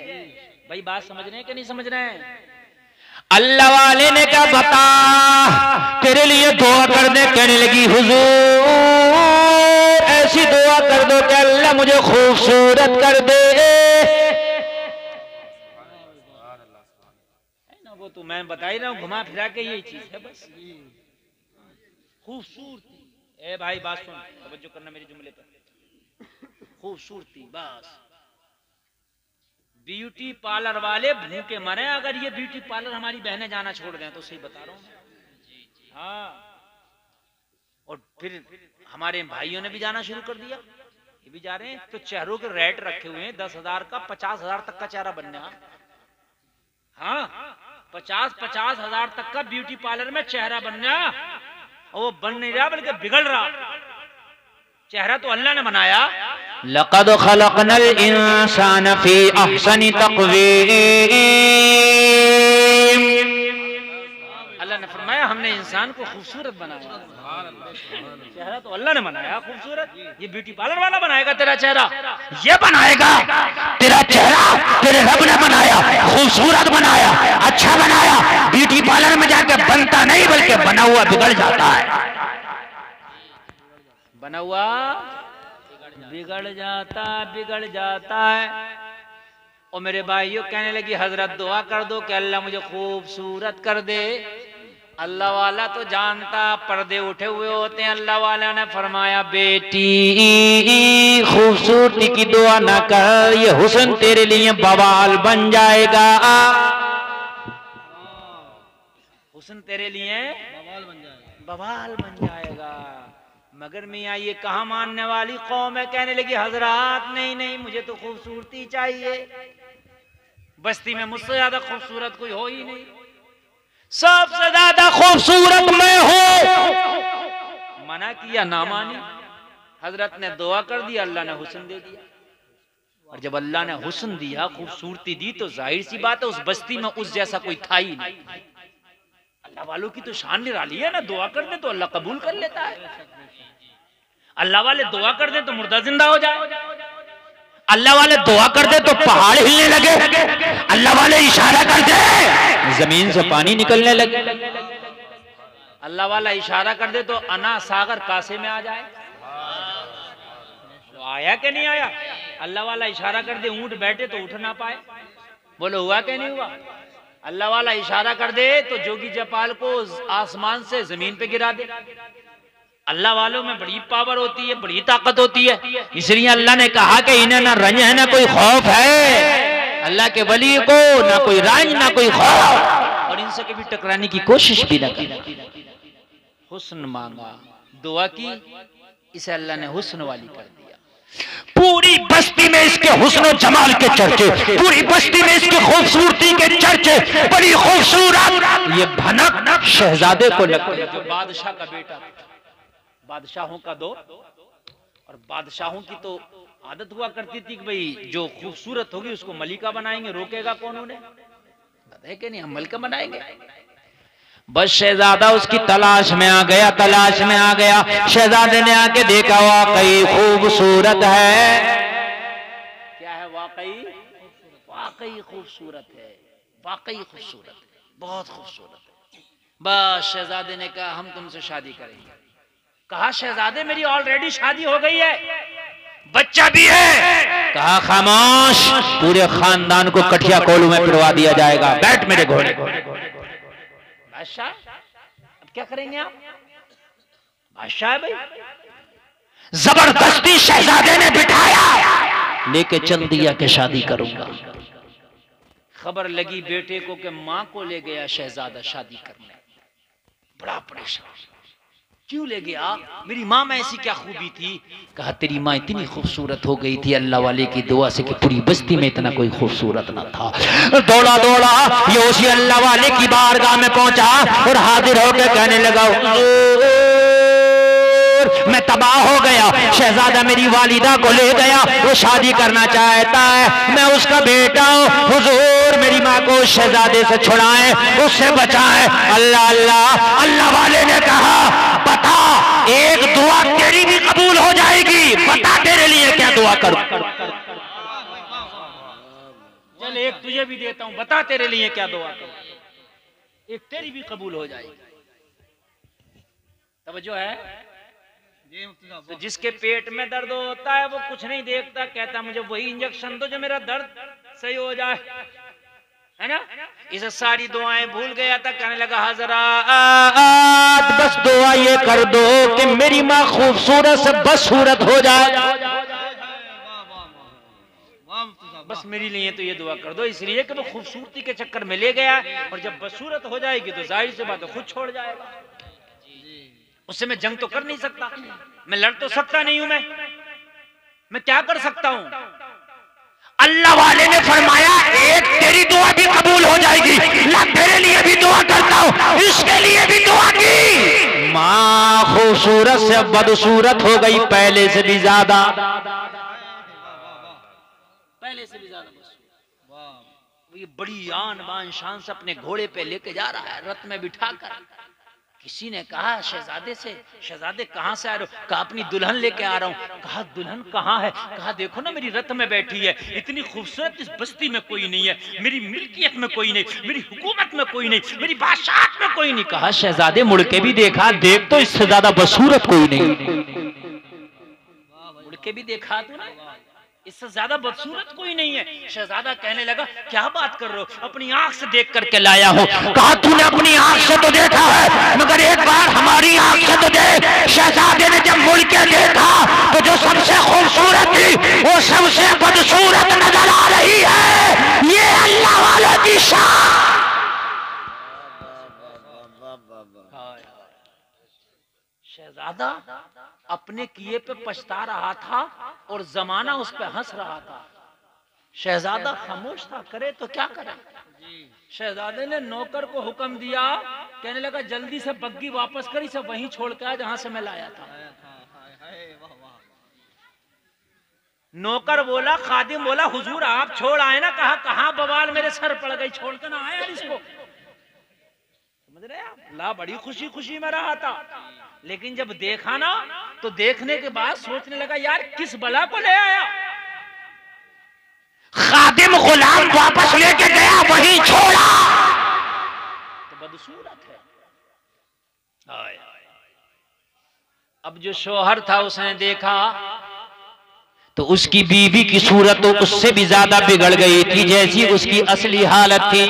भाई बात समझ रहे हैं कि नहीं समझ रहे हैं? अल्लाह वाले ने क्या बता तेरे लिए दुआ कर दे, कहने लगी हुजूर ऐसी दुआ कर दो कि अल्लाह मुझे खूबसूरत कर दे। ना वो तो मैं बता ही रहा हूँ, घुमा फिरा के यही चीज है बस, खूबसूरती। ए भाई बात सुन, तवज्जो करना मेरे जुमले पर, खूबसूरती बस। ब्यूटी पार्लर वाले भूखे मरे अगर ये ब्यूटी पार्लर हमारी बहनें जाना छोड़ दें तो, सही बता रहा हूं। हाँ, और फिर हमारे भाइयों ने भी जाना शुरू कर दिया, ये भी जा रहे हैं। तो चेहरों के रेट रखे हुए हैं 10,000 का 50,000 तक का चेहरा बनना। हाँ, 50,000 तक का ब्यूटी पार्लर में चेहरा बनना, और वो बन नहीं रहा बल्कि बिगड़ रहा। चेहरा तो अल्लाह ने बनाया, लक़द ख़लक़नल इंसान फ़ी अहसनि तक़वीम। अल्लाह ने फरमाया हमने इंसान को खूबसूरत बनाया। चेहरा तो अल्लाह ने बनाया खूबसूरत, ये ब्यूटी पार्लर वाला बनाएगा तेरा चेहरा? ये बनाएगा तेरा चेहरा, तेरे रब ने बनाया, खूबसूरत बनाया, अच्छा बनाया। ब्यूटी पार्लर में जाके बनता नहीं बल्कि बना हुआ बिगड़ जाता है, बना हुआ बिगड़ जाता है। और मेरे भाइयों कहने लगी हजरत दुआ कर दो कि अल्लाह मुझे खूबसूरत कर दे। अल्लाह वाला तो जानता पर्दे उठे हुए होते हैं। अल्लाह वाला ने फरमाया बेटी खूबसूरती की दुआ ना कर, ये हुस्न तेरे लिए बवाल बन जाएगा। हुस्न तेरे लिए बवाल बन जाएगा। मगर मियाँ ये कहाँ मानने वाली कौम है। कहने लगी हजरात नहीं मुझे तो खूबसूरती चाहिए, बस्ती में मुझसे ज्यादा खूबसूरत कोई हो ही नहीं, सबसे ज्यादा खूबसूरत मैं हूं। मना किया ना मानी, हजरत ने दुआ कर दिया, अल्लाह ने हुस्न दे दिया। और जब अल्लाह ने हुस्न दिया, खूबसूरती दी, तो जाहिर सी बात है उस बस्ती में उस जैसा कोई था ही नहीं। अल्लाह वालों की तो शान निराली है ना, दुआ कर दे तो अल्लाह कबूल कर लेता है। अल्लाह वाले दुआ कर दे तो मुर्दा जिंदा हो जाए, अल्लाह वाले दुआ कर दे तो पहाड़ हिलने लगे, अल्लाह वाले इशारा कर दे जमीन से पानी निकलने लगे, अल्लाह वाला इशारा कर दे तो अना सागर कासे में आ जाए। तो आया कि नहीं आया? अल्लाह वाला इशारा कर दे ऊंट बैठे तो उठ ना पाए। बोलो हुआ कि नहीं हुआ? अल्लाह वाला इशारा कर दे तो जोगी जयपाल को आसमान से जमीन पे गिरा दे। अल्लाह वालों में बड़ी पावर होती है, बड़ी ताकत होती है। इसलिए अल्लाह ने कहा कि इन्हें ना रंज है ना कोई खौफ है। अल्लाह के वली को ना कोई रंज ना कोई खौफ, और इनसे कभी टकराने की कोशिश भी ना की। हुस्न मांगा, दुआ की, इसे अल्लाह ने हुस्न वाली कर दिया। पूरी बस्ती में इसके हुस्न जमाल के चर्चे, पूरी बस्ती में इसकी खूबसूरती के चर्चे, बड़ी खूबसूरत। ये भनक शहजादे को लगता है, जो बादशाह का बेटा, बादशाहों का दौर, और बादशाहों की तो आदत हुआ करती थी कि भाई जो खूबसूरत होगी उसको मलिका बनाएंगे, रोकेगा कौन उन्हें? है कि नहीं, हम मलिका बनाएंगे। बस शहजादा उसकी तलाश में आ गया, तलाश में आ गया। शहजादे ने आके देखा वाकई खूबसूरत है। क्या है वाकई वाकई खूबसूरत है, वाकई खूबसूरत है, बहुत खूबसूरत है। बस शहजादे ने कहा हम तुमसे शादी करेंगे। कहा शहजादे मेरी ऑलरेडी शादी हो गई है, बच्चा भी है। कहा खामोश, पूरे खानदान को कठिया कोलू में पिड़वा दिया जाएगा, बैठ मेरे घोड़े। बादशाह अब क्या करेंगे आप? बादशाह है भाई। जबरदस्ती शहजादे ने बिठाया, लेके चल दिया कि शादी करूंगा। खबर लगी बेटे को कि मां को ले गया शहजादा शादी करने। बड़ा परेशान, क्यों ले गया? मेरी माँ में ऐसी क्या खूबी थी? कहा तेरी माँ इतनी खूबसूरत हो गई थी अल्लाह वाले की दुआ से कि पूरी बस्ती में इतना कोई खूबसूरत ना था। दौड़ा दौड़ा ये उसी अल्लाह वाले की बारगाह में पहुंचा और हाजिर होकर कहने लगा मैं तबाह हो गया, शहजादा मेरी वालिदा को ले गया, वो शादी करना चाहता है, मैं उसका बेटा हूँ, हुजूर मेरी माँ को शहजादे से छुड़ाएं, उससे बचाएं। अल्लाह अल्लाह, अल्लाह वाले ने कहा बता एक दुआ तेरी भी कबूल हो जाएगी, बता तेरे लिए क्या दुआ करूं? चल एक तुझे भी देता हूं, बता तेरे लिए क्या दुआ करूं, एक तेरी भी कबूल हो जाएगी। तवज्जो है? तो जिसके पेट में दर्द होता है वो कुछ नहीं देखता, कहता मुझे वही इंजेक्शन दो जो मेरा दर्द सही हो जाए, है ना? इसे सारी दुआएं भूल गया था, कहने लगा हजरात बस दुआ ये कर दो कि मेरी माँ खूबसूरत से बदसूरत हो जाए, बस मेरे लिए तो ये दुआ कर दो, इसलिए कि वो खूबसूरती के चक्कर में ले गया और जब बदसूरत हो जाएगी तो जाहिर सी बात है खुद छोड़ जाएगा। उससे मैं जंग तो कर नहीं सकता, मैं लड़ तो सकता नहीं हूं, मैं क्या कर सकता हूं? अल्लाह वाले ने फरमाया एक तेरी दुआ भी कबूल हो जाएगी, ला तेरे लिए भी दुआ करता हूं, इसके लिए भी दुआ की। माँ खूबसूरत से बदसूरत हो गई, पहले से भी ज्यादा, पहले से भी ज्यादा। ये बड़ी आन बान शान से अपने घोड़े पे लेके जा रहा है, रथ में बिठाकर। किसी ने कहा शहजादे से, शहजादे कहाँ से आ रहे हो? कहा अपनी दुल्हन लेके आ रहा हूँ। कहा दुल्हन कहाँ है? कहा देखो ना मेरी रथ में बैठी है, इतनी खूबसूरत इस बस्ती में कोई नहीं है, मेरी मिल्कियत में कोई नहीं, मेरी हुकूमत में कोई नहीं, मेरी बादशाहत में कोई नहीं। कहा शहजादे मुड़ के भी देखा, देख तो इससे ज्यादा बदसूरत कोई नहीं। मुड़ के भी देखा तू ना, इससे ज्यादा बदसूरत कोई नहीं है। शहजादा कहने लगा क्या बात कर रहे हो? अपनी आंख से देख करके लाया हूँ। कहा तूने अपनी आंख से तो देखा है, मगर एक बार हमारी आंख से तो देख। शहजादे ने जब मुड़ के देखा तो जो सबसे खूबसूरत थी वो सबसे बदसूरत नजर आ रही है। ये अल्लाह वालों की शान। शहजादा अपने किए पे पछता रहा था और जमाना उस पे हंस रहा था। शहजादा खामोश था, करे तो क्या करे। शहजादे ने नौकर को हुक्म दिया, कहने लगा जल्दी से बग्गी वापस करी से वहीं छोड़ के आ जहां से मैं लाया था। नौकर बोला, खादिम बोला हुजूर आप छोड़ आए ना। कहा कहां बवाल मेरे सर पड़ गई, छोड़ के ना आया इसको। समझ रहे आप? ला बड़ी खुशी खुशी में रहा था, लेकिन जब देखा ना तो देखने के बाद सोचने लगा यार किस बला को ले आया। खादिम गुलाम वापस लेके गया, वहीं छोड़ा तो बदसूरत है। अब जो शौहर था उसने देखा तो उसकी बीवी की सूरत तो उससे भी ज्यादा बिगड़ गई थी जैसी उसकी असली हालत थी।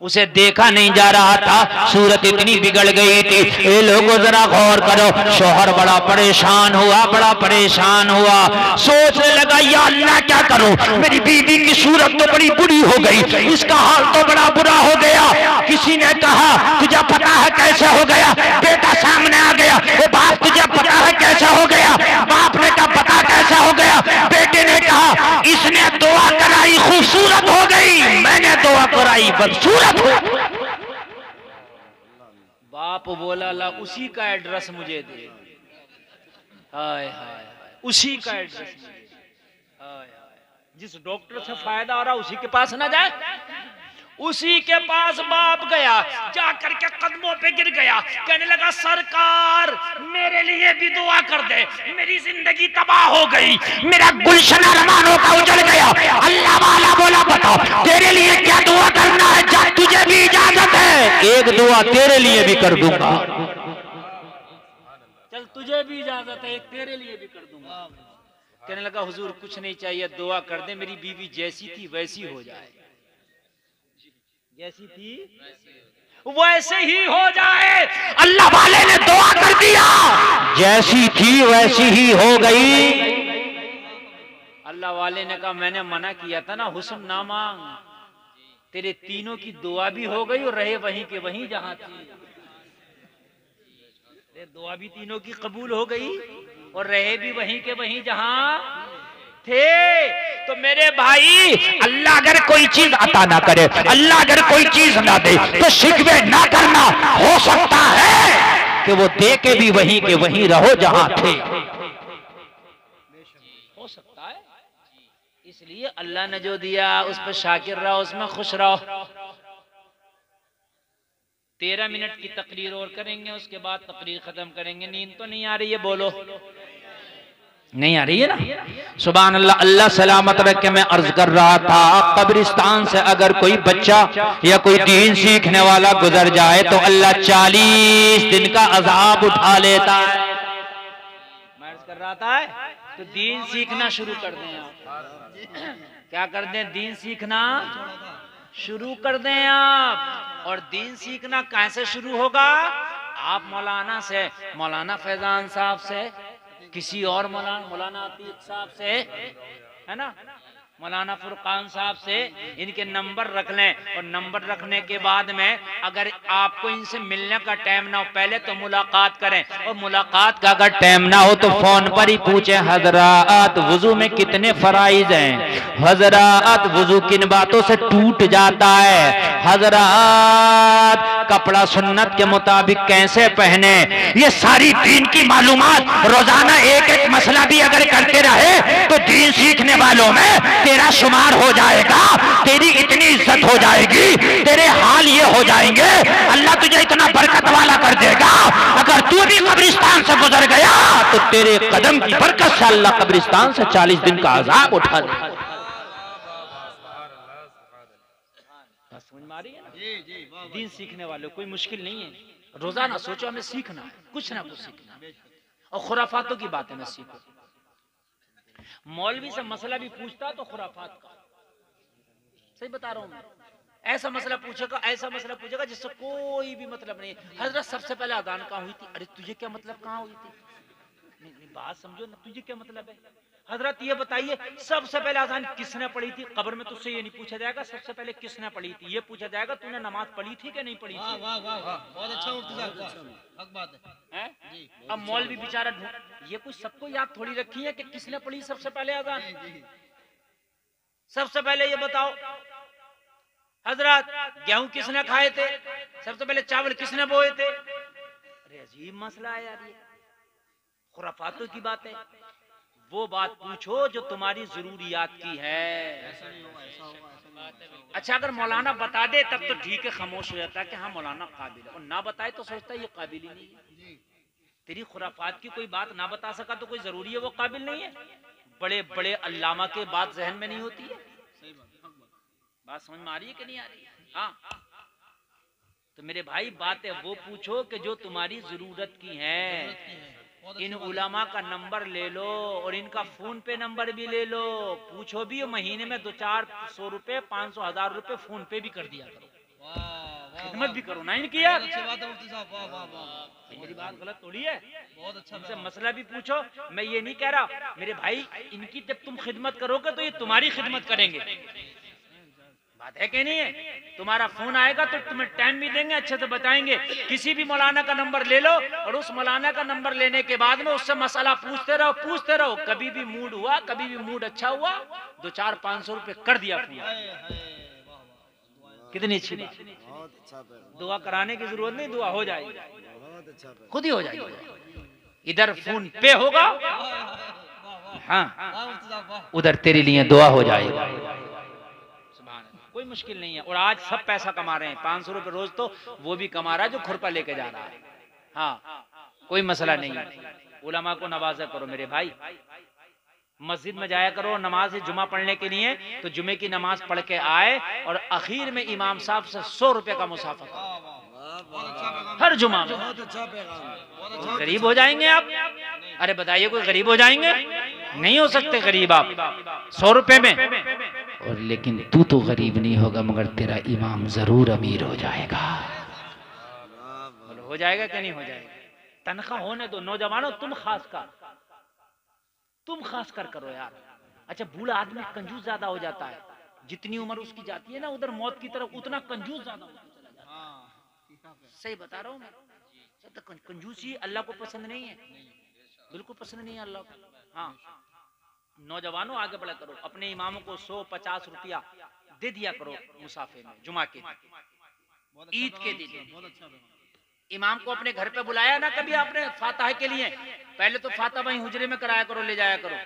उसे देखा नहीं जा रहा था, सूरत इतनी बिगड़ गई थी। ये लोगों जरा गौर करो, शौहर बड़ा परेशान हुआ, बड़ा परेशान हुआ। सोचने लगा या अल्लाह क्या करूं, मेरी बीवी की सूरत तो बड़ी बुरी हो गई, इसका हाल तो बड़ा बुरा हो गया। किसी ने कहा तुझे पता है कैसे हो गया? बेटा सामने आ गया, वो बाप तुझे पता है कैसे हो गया? बाप ने कहा पता कैसे हो गया? बेटे ने कहा इसने दुआ कराई खूबसूरत हो गई, मैंने दुआ कराई बदसूरत। बाप बोला ला उसी का एड्रेस मुझे दे। हाय हाय उसी का एड्रेस। हाय हाय जिस डॉक्टर से फायदा हो रहा उसी के पास ना जाए, उसी के पास बाप गया, जाकर के कदमों पे गिर गया, कहने लगा सरकार मेरे लिए भी दुआ कर दे, मेरी जिंदगी तबाह हो गई, मेरा गुलशन अरमानों का उजड़ गया। अल्लाह वाला बोला बताओ तेरे लिए क्या दुआ करना है, जा तुझे भी इजाजत है, एक दुआ तेरे लिए भी कर दूंगा। चल तुझे भी इजाजत है, एक तेरे लिए भी कर दूंगा। कहने लगा हुजूर कुछ नहीं चाहिए, दुआ कर दे मेरी बीवी जैसी थी वैसी हो जाए, जैसी थी वैसे ही हो जाए। अल्लाह वाले ने दुआ कर दिया, जैसी थी वैसी ही हो गई। अल्लाह वाले ने कहा मैंने मना किया था ना, हुस्न ना मांग, तेरे तीनों की दुआ भी हो गई और रहे वहीं के वहीं जहां थी। दुआ भी तीनों की कबूल हो गई और रहे भी वहीं के वहीं जहां थे। तो मेरे भाई अल्लाह अगर कोई चीज अता ना करे, अल्लाह अगर कोई चीज ना दे तो शिकवे ना करना। हो सकता है कि वो दे के भी वहीं के वहीं रहो जहां थे, हो सकता है। इसलिए अल्लाह ने जो दिया उस पर शाकिर रहो, उसमें खुश रहो। 13 मिनट की तकरीर और करेंगे, उसके बाद तकरीर खत्म करेंगे। नींद तो नहीं आ रही है? बोलो नहीं आ रही है ना? सुभान अल्लाह। अल्लाह सलामत रखे। मैं अर्ज कर रहा था कब्रिस्तान से अगर कोई बच्चा या कोई दीन सीखने वाला गुजर जाए तो अल्लाह 40 दिन का अजाब उठा लेता है। मैं अर्ज कर रहा था तो दीन सीखना शुरू कर दें आप। क्या कर दें? दीन सीखना शुरू कर दें आप। और दीन सीखना कैसे शुरू होगा? आप मौलाना से, मौलाना फैजान साहब से, किसी और मौलाना अतीक साहब से, है ना, मौलाना फुरकान साहब से इनके नंबर रख लें। और नंबर रखने के बाद में अगर आपको इनसे मिलने का टाइम ना हो, पहले तो मुलाकात करें। और मुलाकात का अगर टाइम ना हो तो फोन पर ही पूछें हजरात वुजू में कितने फराइज हैं, हजरात वुजू किन बातों से टूट जाता है, हजरात कपड़ा सुन्नत के मुताबिक कैसे पहने। ये सारी दीन की मालूमात रोजाना एक एक मसला भी अगर करते रहे तो दीन सीखने वालों में तेरा शुमार हो जाएगा, तेरी इतनी इज्जत हो जाएगी, तेरे हाल ये हो जाएंगे, अल्लाह तुझे इतना बरकत वाला कर देगा। अगर तू भी कब्रिस्तान से गुजर गया तो तेरे कदम की बरकत से अल्लाह कब्रिस्तान से 40 दिन का अजाब उठा देगा। समझ में आ रही है ना? दीन सीखने वालों कोई मुश्किल नहीं है। रोजाना सोचो हमें सीखना है, कुछ ना कुछ सीखना है। और खुराफातों की बातें में सीखो। मौलवी से मसला भी पूछता तो खुराफात का, सही बता रहा हूं मैं। ऐसा मसला पूछेगा, ऐसा मसला पूछेगा जिससे कोई भी मतलब नहीं। हजरत सबसे पहले अजान कहाँ हुई थी? अरे तुझे क्या मतलब कहाँ हुई थी? नहीं, बात समझो ना, तुझे क्या मतलब है? हजरत ये बताइए सबसे पहले अजान किसने पढ़ी थी? कब्र में तुझसे ये नहीं पूछा जाएगा सबसे पहले किसने पढ़ी थी, ये पूछा जाएगा तूने नमाज पढ़ी थी कि नहीं पढ़ी थी। वाह वाह वाह, बहुत अच्छा मुफ्ती साहब, हक बात है। अब मौलवी बेचारा ये कुछ सबको याद थोड़ी रखी है कि किसने पढ़ी सबसे पहले अजान। सबसे पहले ये बताओ हजरत गेहूं किसने खाए थे? सबसे पहले चावल किसने बोए थे? अरे अजीब मसला है यार, ये खुराफातों की बात है। वो बात पूछो जो तुम्हारी जरूरियात की है। अच्छा अगर मौलाना बता दे तब तो ठीक है, खामोश हो जाता है कि हाँ मौलाना काबिल है, और ना बताए तो सोचता है ये काबिल ही नहीं है। तेरी खुराफात की कोई बात ना बता सका तो कोई जरूरी है वो काबिल नहीं है? बड़े बड़े अल्लामा के बात जहन में नहीं होती है। बात समझ में आ रही है कि नहीं आ रही है? हाँ तो मेरे भाई बात है वो पूछो कि जो तुम्हारी जरूरत की है। इन उलमा का नंबर ले लो और इनका फोन पे नंबर भी ले लो, पूछो भी। महीने में 200-400 रुपए 500-1000 रुपए फोन पे भी कर दिया करो, खिदमत भी करो ना इनकी यार। मेरी बात गलत थोड़ी है, बहुत अच्छा। इनसे मसला भी पूछो। मैं ये नहीं कह रहा मेरे भाई इनकी जब तुम खिदमत करोगे तो ये तुम्हारी खिदमत करेंगे, बात है कि नहीं है? तुम्हारा फोन आएगा तो तुम्हें टाइम भी देंगे, अच्छे से बताएंगे। किसी भी मौलाना का नंबर ले लो और उस मौलाना का नंबर लेने के बाद में उससे मसला पूछते रहो। कभी भी मूड हुआ, कभी भी मूड अच्छा हुआ, 200-400-500 रुपए कर दिया फोन। कितनी अच्छी बात। दुआ कराने की जरूरत नहीं, दुआ हो जाएगी, खुद ही हो जाएगी। इधर फोन पे होगा, हाँ उधर तेरे लिए दुआ हो जाएगा। कोई मुश्किल नहीं है। और आज सब पैसा कमा रहे हैं, 500 रुपए रोज तो वो भी कमा रहा है जो खुरपा लेके जा रहा है। हाँ, कोई मसला नहीं है। उलमा को नवाजा करो मेरे भाई, मस्जिद में जाया करो नमाज जुमा पढ़ने के लिए, तो जुमे की नमाज पढ़ के आए और आखिर में इमाम साहब से 100 रुपए का मुसाफा करो हर जुमा में। गरीब हो जाएंगे आप? अरे बताइए, कोई गरीब हो जाएंगे? नहीं हो सकते गरीब आप 100 रुपए में। और लेकिन तू तो गरीब नहीं होगा, मगर तेरा इमाम जरूर अमीर हो जाएगा। हो जाएगा क्या नहीं हो जाएगा? तनख्वाह होने दो नौजवानों, तुम खास कर करो यार। अच्छा, बूढ़ा आदमी कंजूस ज्यादा हो जाता है, जितनी उम्र उसकी जाती है ना उधर मौत की तरफ, उतना कंजूस ज्यादा होता है। सही बता रहा हूँ मैं। कंजूसी अल्लाह को पसंद नहीं है, बिल्कुल पसंद नहीं है अल्लाह को। हाँ, नौजवानों आगे बढ़ा करो, अपने इमामों को 100-50 रुपया दे दिया करो मुसाफे में, जुमा के ईद के दिन। इमाम को अपने घर पे बुलाया ना कभी आपने फातिहा के लिए, पहले तो फातिहा वहीं हुजरे में कराया करो, ले जाया करो,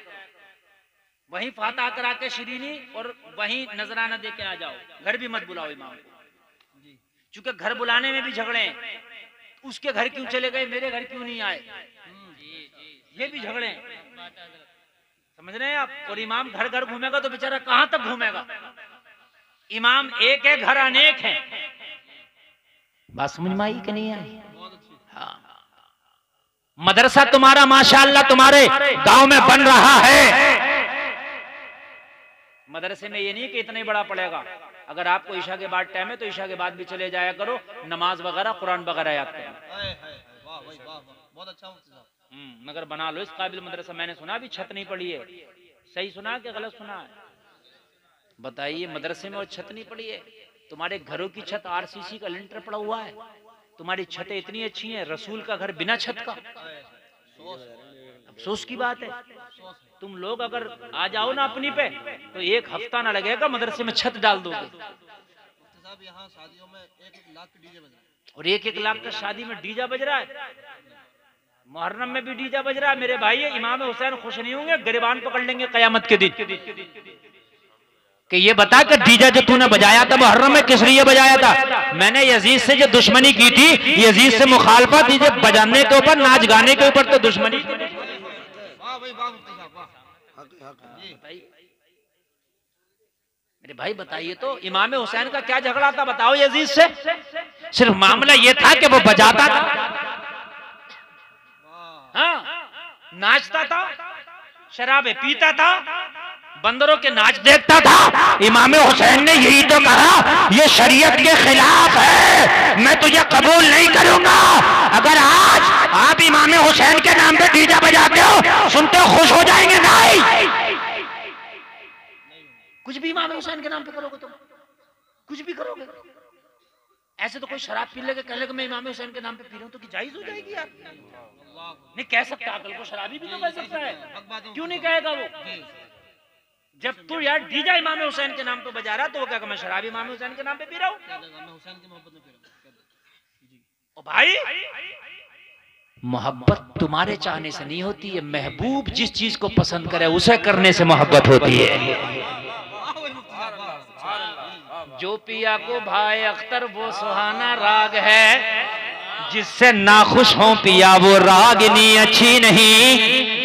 वहीं फातिहा करा के शिरीनी और वहीं नजराना दे के आ जाओ। घर भी मत बुलाओ इमाम को, क्योंकि घर बुलाने में भी झगड़े हैं। उसके घर क्यों चले गए, मेरे घर क्यों नहीं आए, ये भी झगड़े हैं, समझ रहे हैं आप। और इमाम घर घर घूमेगा तो बेचारा कहां तक घूमेगा। इमाम एक है, घर अनेक है। बात समझ में आई कि नहीं आई? हाँ, मदरसा तुम्हारा माशाअल्लाह तुम्हारे गांव में बन रहा है। मदरसे में ये नहीं कि इतना ही बड़ा पड़ेगा। अगर आपको ईशा के बाद टाइम है तो ईशा के बाद भी चले जाया करो, नमाज वगैरह कुरान वगैरह याद करो। बहुत अच्छा मगर बना लो इस काबिल मदरसा। मैंने सुना अभी छत नहीं पड़ी है, सही सुना कि गलत सुना है? बताइए, मदरसे में और छत नहीं पड़ी है? तुम्हारे घरों की छत आरसीसी का लिंटर पड़ा हुआ है, तुम्हारी छतें इतनी अच्छी हैं, रसूल का घर बिना छत का। अफसोस की बात है। तुम लोग अगर आ जाओ ना अपनी पे तो 1 हफ्ता ना लगेगा मदरसे में छत डाल दोगे। यहाँ शादियों में 1-1 लाख के डीजे बज रहे हैं, और 1-1 लाख का शादी में डीजा बज रहा है, मुहर्रम में भी डीजा बज रहा है। मेरे भाई, इमाम हुसैन खुश नहीं होंगे, गिरबान पकड़ लेंगे कयामत के दिन कि ये बता कि डीजा जो तूने बजाया था मुहर्रम में किस लिए बजाया था? मैंने यजीद से जो दुश्मनी की थी, यजीद से मुखालफत थी, जब बजाने के ऊपर नाच गाने के ऊपर तो दुश्मनी थी। मेरे भाई बताइए तो, इमाम हुसैन का क्या झगड़ा था बताओ यजीद से? सिर्फ मामला ये था कि वो बजाता था, हाँ, नाचता था, शराबे पीता था, बंदरों के नाच देखता था। इमाम हुसैन ने यही तो कहा, ये शरीयत के खिलाफ है, मैं तुझे कबूल नहीं करूंगा। अगर आज आप इमाम हुसैन के नाम पे डीजा बजाते हो, सुनते हो खुश हो जाएंगे? नहीं, कुछ भी इमाम हुसैन के नाम पे करोगे तुम, कुछ भी करोगे। ऐसे तो कोई शराब पी लेके कह लेगा मैं इमाम हुसैन के नाम पे पी रहा हूं, तो जायज हो जाएगी यार? नहीं कह सकता, अकल को शराबी भी तो कह सकता है, क्यों नहीं कहेगा वो? जब तू यार डीजा इमाम हुसैन के नाम पे बजा रहा तो वो क्या, मैं शराबी इमाम हुसैन के नाम पे पी रहा हूँ? ओ भाई, मोहब्बत तुम्हारे चाहने से नहीं होती है, महबूब जिस चीज को पसंद करे उसे करने से मोहब्बत होती है। जो पिया को भाई अख्तर वो सुहाना राग है, जिससे नाखुश हो पिया वो रागिनी अच्छी नहीं।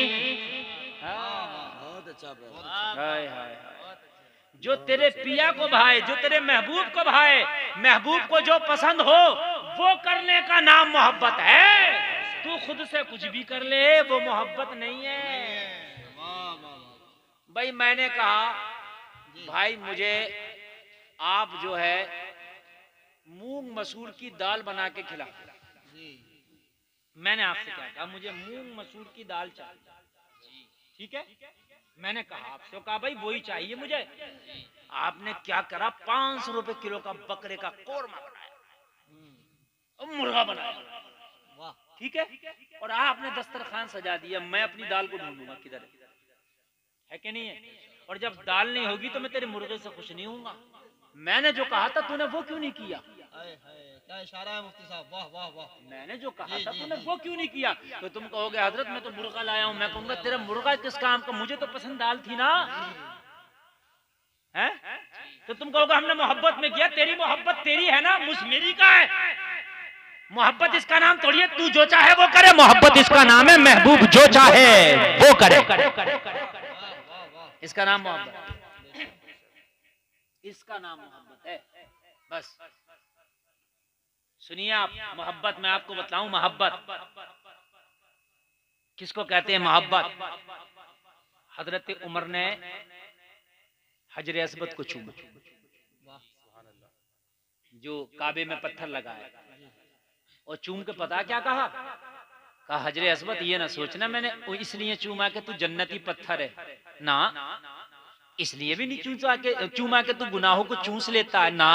जो तेरे पिया को भाए, जो तेरे महबूब को भाए, महबूब को जो पसंद हो वो करने का नाम मोहब्बत है। तू खुद से कुछ भी कर ले वो मोहब्बत नहीं है। भाई मैंने कहा भाई मुझे आप जो है मूंग मसूर की दाल बना के खिला। मैंने आपसे क्या कहा, मुझे मूंग मसूर की दाल चाहिए, ठीक है? मैंने कहा आपसे, कहा भाई वही चाहिए मुझे। आपने क्या करा, 500 रुपए किलो का बकरे का कोरमा बनाया, मुर्गा बनाया, ठीक है? और आपने दस्तरखान सजा दिया। मैं अपनी दाल को ढूंढूंगा किधर है कि नहीं है? और जब दाल नहीं होगी तो मैं तेरे मुर्गे से खुश नहीं होऊंगा। मैंने जो कहा था तूने वो क्यों नहीं किया? क्या इशारा है मुफ्ती साहब, वाह वाह वाह। मैंने जो कहा था तूने वो क्यों नहीं किया? तो तुम कहोगे हजरत मैं तो मुर्गा लाया हूं। मैं कहूंगा तेरा मुर्गा किस काम का, मुझे तो पसंद दाल थी ना। है? तो तुम कहोगे हमने मोहब्बत में किया, तेरी मोहब्बत तेरी है ना, मुझ मेरी का है। मोहब्बत इसका नाम थोड़ी है तू जो चाहे वो करे, मोहब्बत इसका नाम है महबूब जो चाहे वो करे। इसका नाम मोहब्बत, इसका नाम मोहब्बत है। बस सुनिए आप, मोहब्बत मैं आपको बतलाऊं, मोहब्बत किसको कहते हैं? मोहब्बत, हजरत उमर ने हजर अस्वद को चूमा, जो काबे में पत्थर लगाया, और चूम के पता क्या कहा? कहा हजर अस्वद ये ना सोचना मैंने इसलिए चूमा के तू जन्नती पत्थर है ना, इसलिए भी नहीं चूमा के तू गुनाहों को चूस लेता है ना,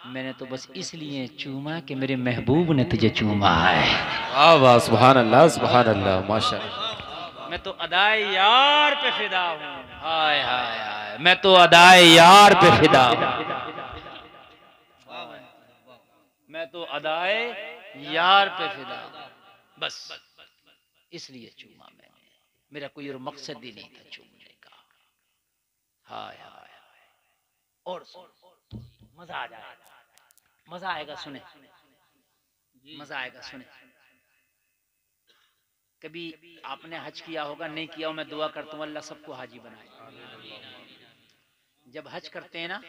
मैंने तो बस इसलिए चूमा कि मेरे महबूब ने तुझे चूमा है। वाह वाह, सुभान अल्लाह, सुभान अल्लाह, माशाअल्लाह। मैं तो अदाए यार पे फिदा हूँ, हाय हाय हाय, मैं तो अदाए यार पे फिदा हूँ, मैं तो अदाए यार पे फिदा हूँ, बस इसलिए चूमा मैंने, मेरा कोई और मकसद ही नहीं था चूमने का। हाय हाय हाय, और मजा आ जाएगा, मजा आएगा, सुने मजा आएगा, सुने। कभी आपने हज किया होगा, नहीं किया हो, मैं दुआ करता हूँ अल्लाह सबको हाजी बनाए। जब हज करते हैं ना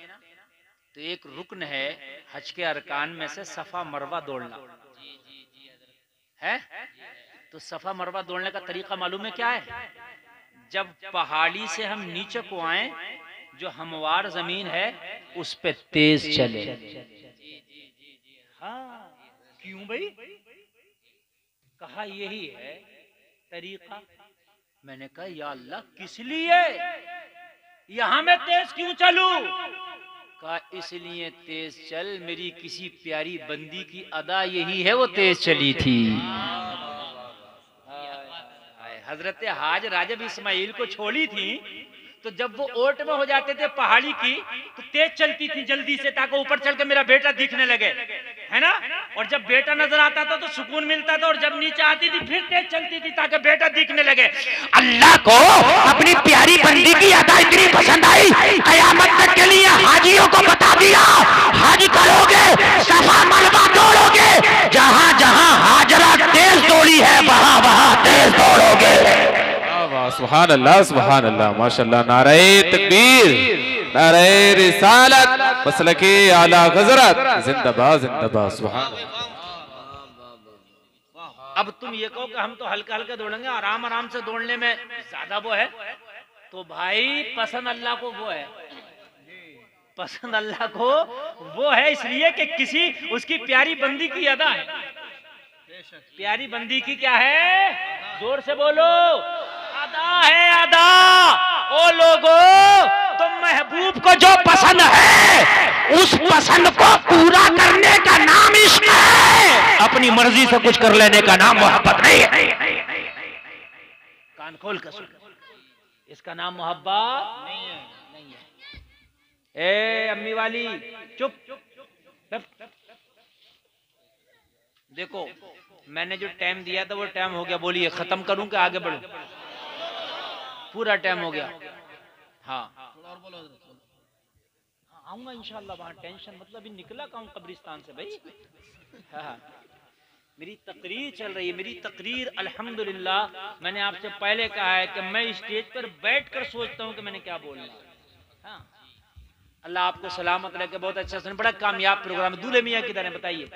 तो एक रुकन है हज के अरकान में से सफा मरवा दौड़ना है। तो सफा मरवा दौड़ने का तरीका मालूम है क्या है? जब पहाड़ी से हम नीचे को आए, जो हमवार जमीन है उस पे तेज चले। हाँ क्यों भाई? कहा यही है तरीका। मैंने कहा या अल्लाह किस लिए यहां मैं तेज क्यों चलूं? कहा इसलिए तेज चल, मेरी किसी प्यारी बंदी की अदा यही है वो तेज चली थी। हजरत हाजरा जब इस्माइल को छोड़ी थी तो जब वो ओट में हो जाते थे पहाड़ी की तो तेज चलती थी जल्दी से, ताकि ऊपर चल के मेरा बेटा दिखने लगे, है ना। और जब बेटा नजर आता था तो सुकून मिलता था, और जब नीचे आती थी फिर तेज चलती थी ताकि बेटा दिखने लगे। अल्लाह को अपनी प्यारी बंदी की अदा इतनी पसंद आई, कयामत तक के लिए हाजियों को बता दिया, हज करोगे सफा मरवा दौड़ोगे, जहां जहां हाजरा तेज दौड़ी है वहां वहां तेज दौड़ोगे। सुभान अल्लाह, सुभान अल्लाह, माशाअल्लाह। नारे तकबीर, नारे रिसालत, मसलके आला हज़रत, जिंदाबाद जिंदाबाद, सुभान। अब तुम ये कहो कि हम तो हल्का हल्का दौड़ेंगे, आराम आराम से दौड़ने में ज्यादा वो है, तो भाई पसंद अल्लाह को वो है, पसंद अल्लाह को वो है इसलिए कि किसी उसकी प्यारी बंदी की अदा है। प्यारी बंदी की क्या है? जोर से बोलो, अदा है, अदा। ओ लोगो, तुम महबूब को जो पसंद है उस पसंद को पूरा करने का नाम इश्क है, अपनी मर्जी से कुछ कर लेने का नाम मोहब्बत नहीं है। कान खोल कर सुन, इसका नाम मोहब्बत नहीं है, नहीं है। ए अम्मी वाली चुप। देखो मैंने जो टाइम दिया था वो टाइम हो गया, बोलिए खत्म करूं कि आगे बढ़ूं? पूरा टाइम हो गया। हाँ आऊंगा इंशाल्लाह, वहां टेंशन मतलब भी निकला कहूं कब्रिस्तान से भाई। हाँ मेरी तकरीर चल रही है, मेरी तकरीर अल्हम्दुलिल्लाह। मैंने आपसे पहले कहा है कि मैं स्टेज पर बैठकर सोचता हूं कि मैंने क्या बोलना। हाँ अल्लाह आपको सलामत रखे, बहुत अच्छा सुने, बड़ा कामयाब प्रोग्राम। दूल्हे मियाँ किधर है बताइए?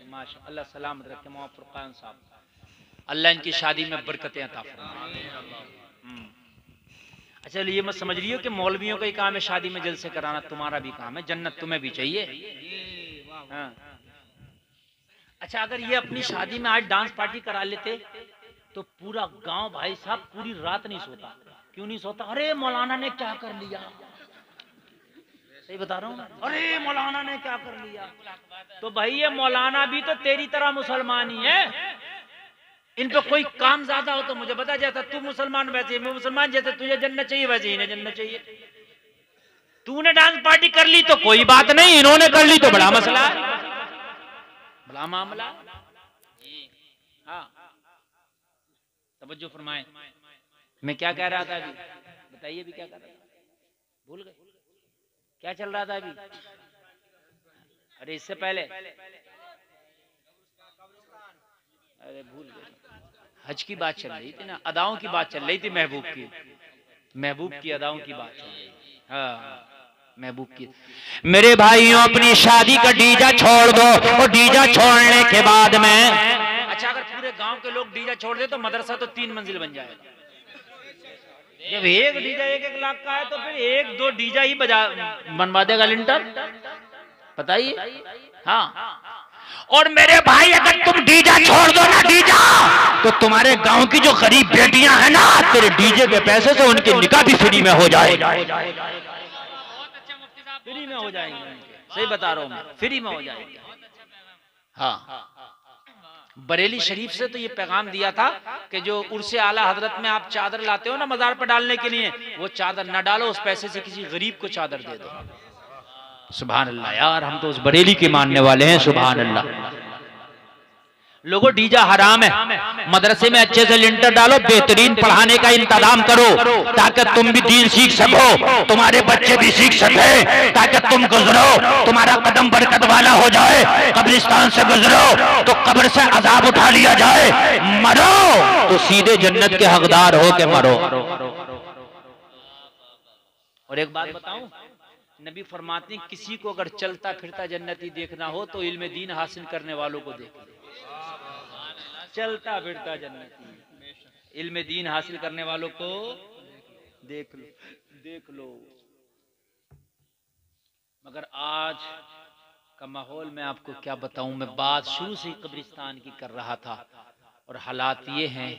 माशा अल्लाह सलामत रखे मौला फुरकान साहब, अल्लाह इनकी शादी में बरकतें अता फरमाए। अच्छा ये मत समझ लियो कि मौलवियों का ही काम है शादी में जलसे कराना, तुम्हारा भी काम है, जन्नत तुम्हें भी चाहिए। हाँ। अच्छा अगर ये अपनी शादी में आज डांस पार्टी करा लेते तो पूरा गांव भाई साहब पूरी रात नहीं सोता। क्यों नहीं सोता? अरे मौलाना ने क्या कर लिया, सही बता रहा हूँ ना, अरे मौलाना ने क्या कर लिया। तो भाई ये मौलाना भी तो तेरी तरह मुसलमान ही है, इन पे कोई काम ज्यादा हो तो मुझे बता, जाता तू मुसलमान वैसे मैं मुसलमान, जैसे तुझे जन्नत चाहिए वैसे इन्हें जन्नत चाहिए। तूने डांस पार्टी कर ली तो कोई बात नहीं, इन्होंने कर ली तो बड़ा मसला, बड़ा मामला। हाँ तवज्जो फरमाए। मैं क्या कह रहा था अभी बताइए, भी क्या कर रहा था? भूल गए क्या चल रहा था अभी? अरे इससे पहले, अरे भूल गए, हज की बात चल रही थी ना, अदाओं की बात चल रही थी, महबूब की अदाओं की बात चल रही थी। हाँ महबूब की। मेरे भाइयों अपनी शादी का डीजा छोड़ दो, और डीजा छोड़ने के बाद में, अच्छा अगर पूरे गांव के लोग डीजा छोड़ दे तो मदरसा तो 3 मंजिल बन जाएगा। जब एक डीजा 1-1 लाख का है तो फिर 1-2 डीजा ही बनवा देगा लिंटर, बताइए। हाँ और मेरे भाई अगर तुम डीजा छोड़ दो ना डीजा, तो तुम्हारे गांव की जो गरीब बेटियां हैं ना, तेरे डीजे के पैसे से उनके निकाह भी फ्री में हो जाए। फ्री में हो जाएंगे, सही बता रहा हूँ मैं, फ्री में हो जाएंगे। हाँ बरेली शरीफ से तो ये पैगाम दिया था कि जो उर्से आला हजरत में आप चादर लाते हो ना मजार पर डालने के लिए, वो चादर न डालो, उस पैसे से किसी गरीब को चादर दे दो। सुभान अल्लाह यार, हम तो उस बरेली के मानने वाले हैं। सुभान अल्लाह। लोगों डीजा हराम है, मदरसे में अच्छे से लिंटर डालो, बेहतरीन पढ़ाने का इंतजाम करो, ताकि तुम भी दीन सीख सको, तुम्हारे बच्चे भी सीख सके, ताकि तुम गुजरो तुम्हारा कदम बरकत वाला हो जाए। कब्रिस्तान से गुजरो तो कब्र से अजाब उठा लिया जाए, मरो तो सीधे जन्नत के हकदार हो के मरो। और एक बात बताऊं, नबी फरमाते हैं किसी को अगर चलता फिरता जन्नती देखना हो तो इल्म दीन हासिल करने वालों को देख लो। चलता फिरता जन्नती, इल्म दीन हासिल करने वालों को देख लो। मगर आज का माहौल मैं आपको क्या बताऊं, मैं बात शुरू से ही कब्रिस्तान की कर रहा था, और हालात ये हैं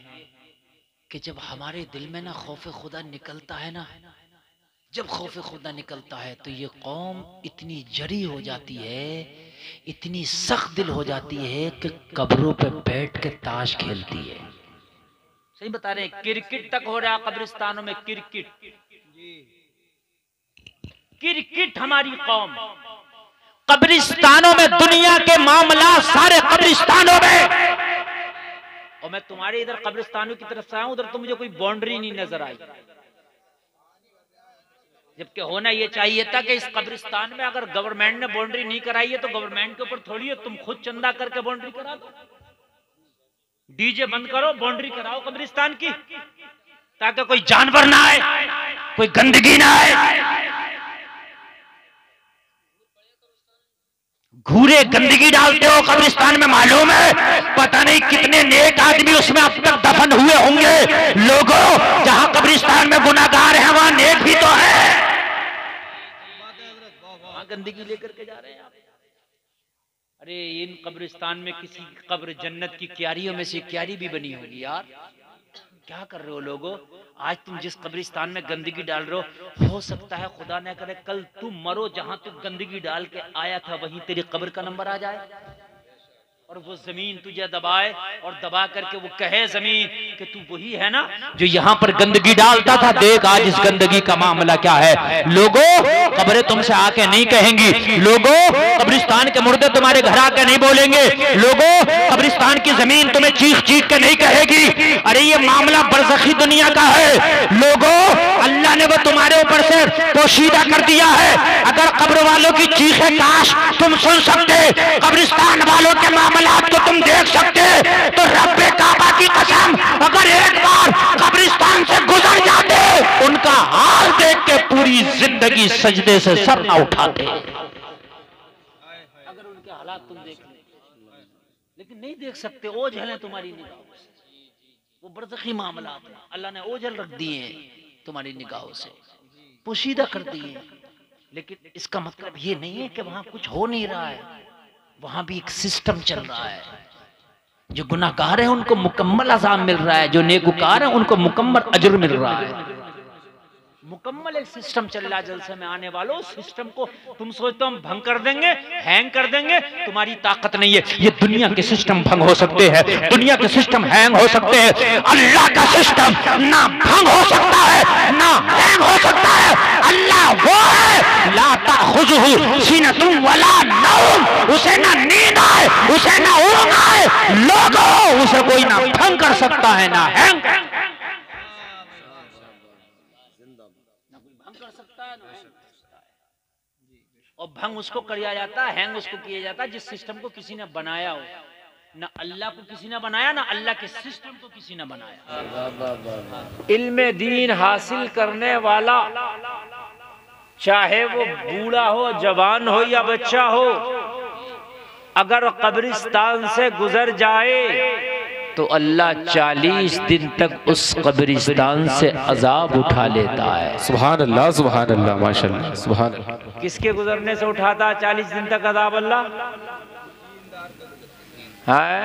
कि जब हमारे दिल में ना खौफ खुदा निकलता है ना, जब खौफ खुदा निकलता है तो ये कौम इतनी जरी हो जाती है, इतनी सख्त दिल हो जाती है कि कब्रों पे बैठ के ताश खेलती है। सही बता रहे हैं, क्रिकेट तक हो रहा है कब्रिस्तानों में, क्रिकेट हमारी कौम कब्रिस्तानों में, दुनिया के मामला सारे कब्रिस्तानों में। और मैं तुम्हारे इधर कब्रिस्तानों की तरफ से आया हूं, उधर तो मुझे कोई बाउंड्री नहीं नजर आई, जबकि होना ये चाहिए था कि इस कब्रिस्तान में अगर गवर्नमेंट ने बाउंड्री नहीं कराई है तो गवर्नमेंट के ऊपर थोड़ी है, तुम खुद चंदा करके बाउंड्री करा दो, डीजे बंद करो, बाउंड्री कराओ कब्रिस्तान की, ताकि कोई जानवर ना आए, कोई गंदगी ना आए। घूरे गंदगी डालते हो कब्रिस्तान में, मालूम है पता नहीं कितने नेक आदमी उसमें अब तक दफन हुए होंगे। लोगों जहां कब्रिस्तान में गुनाहगार हैं वहां नेक भी तो है, वहां गंदगी लेकर के जा रहे हैं आप। अरे इन कब्रिस्तान में किसी कब्र जन्नत की क्यारियों में से क्यारी भी बनी होगी यार, क्या कर रहे हो लोगों? आज तुम जिस कब्रिस्तान में गंदगी डाल रहे हो सकता है खुदा न करे कल तुम मरो, जहां तुम गंदगी डाल के आया था वहीं तेरी कब्र का नंबर आ जाए, और वो जमीन तुझे दबाए और दबा करके वो कहे जमीन कि तू वही है ना जो यहाँ पर गंदगी डालता था, देख आज इस गंदगी का मामला क्या है। लोगों कब्रें तुमसे आके नहीं कहेंगी, लोगों कब्रिस्तान के मुर्दे तुम्हारे घर आके नहीं बोलेंगे, लोगों कब्रिस्तान की जमीन तुम्हें चीख चीख के नहीं कहेगी। अरे ये मामला बरज़खी दुनिया का है लोगों, अल्लाह ने वो तुम्हारे ऊपर से पोशीदा कर दिया है। अगर कब्र वालों की चीखें काश तुम सुन सकते, कब्रिस्तान वालों के मामलात को तुम देख सकते, तो रब्बे काबा की कसम अगर एक बार कब्रिस्तान से गुजर जाते, उनका हाल देख के पूरी जिंदगी सजदे से सर न उठाते। अगर उनके हालात तुम देख ले, लेकिन नहीं देख सकते, ओझल है तुम्हारी निगाहों से, वो बरज़खी मामलात हैं, अल्लाह ने ओझल रख दिए हैं तुम्हारी निगाहों से, पोशीदा कर दिए। लेकिन इसका मतलब ये नहीं है कि वहां कुछ हो नहीं रहा है, वहां भी एक सिस्टम चल रहा है। जो गुनाहगार है उनको मुकम्मल अज़ाब मिल रहा है, जो नेकूकार है उनको मुकम्मल अजर मिल रहा है। मुकम्मल एक सिस्टम चल रहा है। जलसे में आने वालों, सिस्टम को तुम सोचते हो हम भंग कर देंगे, हैंग कर देंगे, तुम्हारी ताकत नहीं है। ये दुनिया के सिस्टम भंग हो सकते हैं, दुनिया के सिस्टम हैंग हो सकते हैं, अल्लाह का सिस्टम ना भंग हो सकता है ना हैंग हो सकता है। अल्लाह वो है ला ताखुज़ुहु सीनतुन वला नौम, उसे ना नींद आए, उसे ना ऊँघ आए। लोगों उसे कोई ना भंग कर सकता है ना हैंग। ना कोई भंग कर सकता है ना हैंग कर सकता है। और भंग उसको किया जाता है, हैंग उसको किया जाता है जिस सिस्टम को किसी ने बनाया हो। ना अल्लाह को किसी ने बनाया, ना अल्लाह के सिस्टम को किसी ने बनाया। इल्म दीन हासिल करने वाला चाहे वो बूढ़ा हो, जवान हो या बच्चा हो, अगर कब्रिस्तान से गुजर जाए तो अल्लाह 40 दिन तक उस कब्रिस्तान से अजाब उठा लेता है। सुभान अल्लाह माशाअल्लाह सुभान अल्लाह। किसके गुजरने से उठाता है 40 दिन तक अजाब अल्लाह? है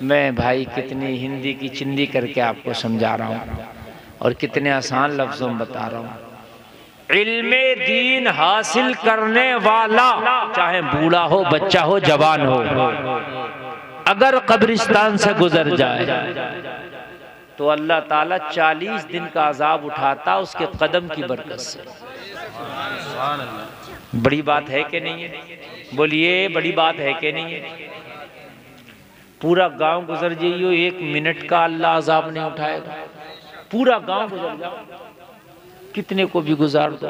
मैं भाई कितनी हिंदी की चिंदी करके आपको समझा रहा हूँ और कितने आसान लफ्जों में बता रहा हूँ। इल्मे दीन हासिल करने वाला चाहे बूढ़ा हो, बच्चा हो, जवान हो, अगर कब्रिस्तान से गुजर जाए तो अल्लाह ताला 40 दिन का अजाब उठाता उसके कदम की बरकत से। बड़ी बात है कि नहीं है? बोलिए बड़ी बात है कि नहीं है? पूरा गांव गुजर जाइयो, 1 मिनट का अल्लाह अजाब नहीं उठाएगा। पूरा गांव गुजर जाओ, कितने को भी गुजार दो,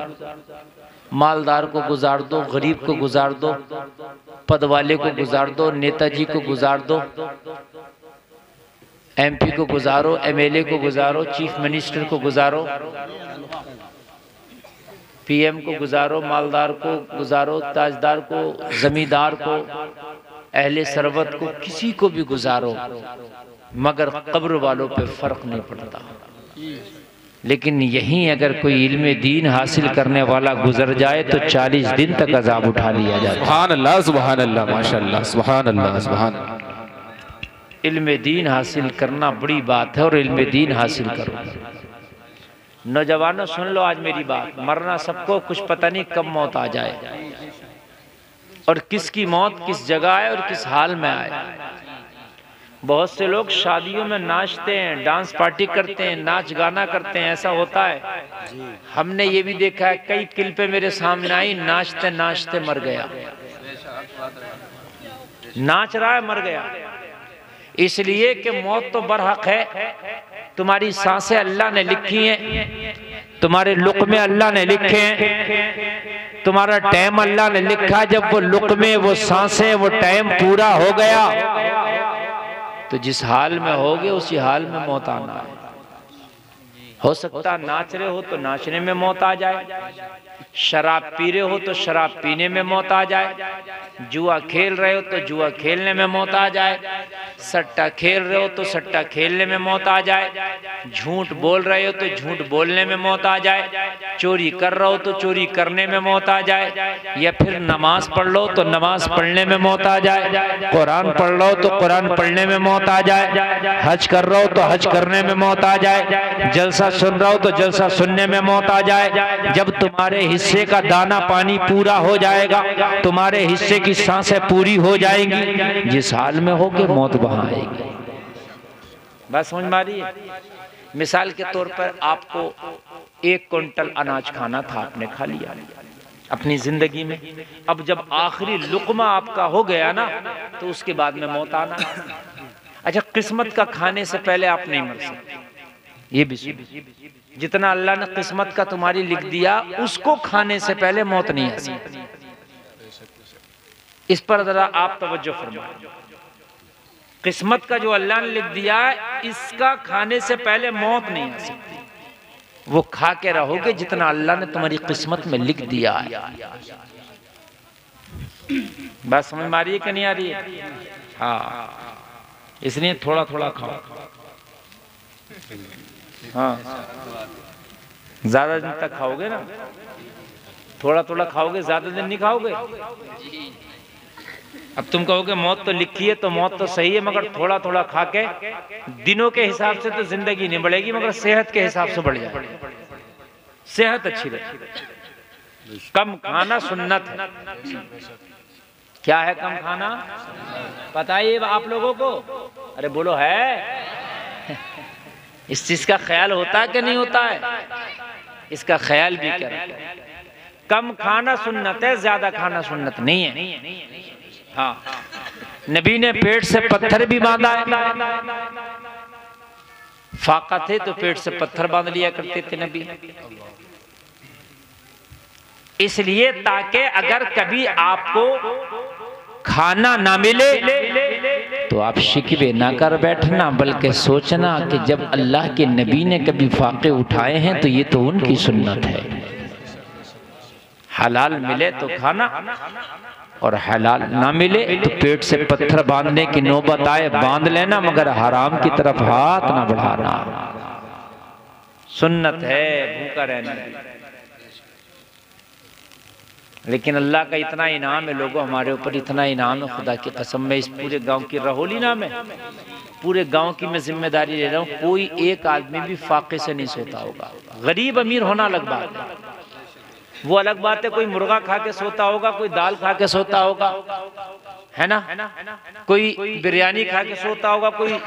मालदार को गुजार दो, गरीब को गुजार दो, पद वाले को गुजार दो, नेताजी को गुजार दो, MP को गुजारो, MLA को गुजारो, चीफ मिनिस्टर को गुजारो, PM को गुजारो, मालदार को गुजारो, ताजदार को, जमींदार को, अहले सरवत को, किसी को भी गुजारो, मगर कब्र वालों पे फर्क नहीं पड़ता। लेकिन यहीं अगर कोई इल्म दीन हासिल करने वाला गुजर जाए तो 40 दिन तक अजाब उठा लिया जाता है। सुभान अल्लाह माशाअल्लाह सुभान अल्लाह सुभान अल्लाह। इल्म दीन हासिल करना बड़ी बात है और इल्म दीन हासिल करो। नौजवानों सुन लो आज मेरी बात, मरना सबको, कुछ पता नहीं कब मौत आ जाए और किसकी मौत किस जगह आए और किस हाल में आए। बहुत से लोग शादियों में नाचते हैं, डांस पार्टी करते हैं, नाच गाना करते हैं, ऐसा होता है। हमने ये भी देखा है, कई क्लिपें मेरे सामने आई, नाचते नाचते मर गया, नाच रहा है मर गया। इसलिए कि मौत तो बरहक है, तुम्हारी सांसें अल्लाह ने लिखी हैं, तुम्हारे लुक़मे अल्लाह ने लिखे हैं, तुम्हारा टाइम अल्लाह ने लिखा। जब वो लुक़मे, वो सांसें, वो टाइम पूरा हो गया तो जिस हाल में होगे उसी हाल में मौत आना है। हो सकता नाच रहे हो तो नाचने में मौत आ जाए, शराब पी रहे हो तो शराब पीने में मौत आ जाए, जुआ खेल रहे हो तो जुआ खेलने में मौत आ जाए, सट्टा खेल रहे हो तो सट्टा खेलने में मौत आ जाए, झूठ बोल रहे हो तो झूठ बोलने में मौत आ जाए, चोरी कर रहे हो तो चोरी करने में मौत आ जाए, या फिर नमाज पढ़ लो तो नमाज पढ़ने में मौत आ जाए, कुरान पढ़ लो तो कुरान पढ़ने में मौत आ जाए, हज कर रहे हो तो हज करने में मौत आ जाए, जलसा सुन रहे हो तो जलसा सुनने में मौत आ जाए। जब तुम्हारे हिस्से का दाना पानी पूरा हो जाएगा, तुम्हारे हिस्से की सांसें पूरी हो जाएंगी, जिस हाल में होगे मौत वहां आएगी। बस समझ में आ रही है? मिसाल के तौर पर आपको 1 क्विंटल अनाज खाना था, आपने खा लिया अपनी जिंदगी में। अब जब आखिरी लुकमा आपका हो गया ना तो उसके बाद में मौत आना। अच्छा, किस्मत का खाने से पहले आप नहीं मर सकते, ये भी जितना अल्लाह ने किस्मत का तुम्हारी लिख दिया उसको खाने से पहले मौत नहीं आ सकती। इस पर जरा आप तवज्जो फरमाएं। किस्मत का जो अल्लाह ने लिख दिया है इसका खाने से पहले मौत नहीं आ सकती। वो खा के रहोगे जितना अल्लाह ने तुम्हारी किस्मत में लिख दिया है। बात समझ में आ रही है कि नहीं आ रही है? हाँ, इसलिए थोड़ा थोड़ा खाओ। हाँ, ज्यादा दिन तक खाओगे ना, थोड़ा थोड़ा खाओगे, ज्यादा दिन नहीं खाओगे। अब तुम कहोगे मौत तो लिखी है तो मौत तो सही है, मगर थोड़ा थोड़ा खा के दिनों के हिसाब से तो जिंदगी नहीं बढ़ेगी, मगर सेहत के हिसाब से बढ़ जाए, सेहत अच्छी रहे। कम खाना सुन्नत है। क्या है कम खाना? पता है आप लोगों को? अरे बोलो है? इस चीज का ख्याल होता है कि नहीं होता है? इसका ख्याल भी करें। कम खाना सुन्नत है, ज्यादा खाना सुन्नत नहीं है। हाँ, नबी ने पेट से पत्थर भी बांधा है, फाका थे तो पेट से पत्थर बांध लिया करते थे नबी, इसलिए ताकि अगर कभी आपको खाना ना मिले तो आप शिकवे ना कर बैठना, बल्कि सोचना कि जब अल्लाह के नबी ने कभी फाके उठाए हैं तो ये तो उनकी सुन्नत है। हलाल मिले तो खाना और हलाल ना मिले तो पेट से पत्थर बांधने की नौबत आए बांध लेना, मगर हराम की तरफ हाथ ना बढ़ाना। सुन्नत है भूखा रहना। लेकिन अल्लाह का इतना इनाम है लोगों, हमारे ऊपर इतना इनाम है, खुदा की कसम में इस पूरे गांव की रहोली नाम है, पूरे गांव की मैं जिम्मेदारी ले रहा हूँ, कोई एक आदमी भी फाके से नहीं सोता होगा। गरीब अमीर होना अलग बात है, वो अलग बात है, कोई मुर्गा खा के सोता होगा, कोई दाल खा के सोता होगा, है ना, कोई बिरयानी खा के सोता होगा, कोई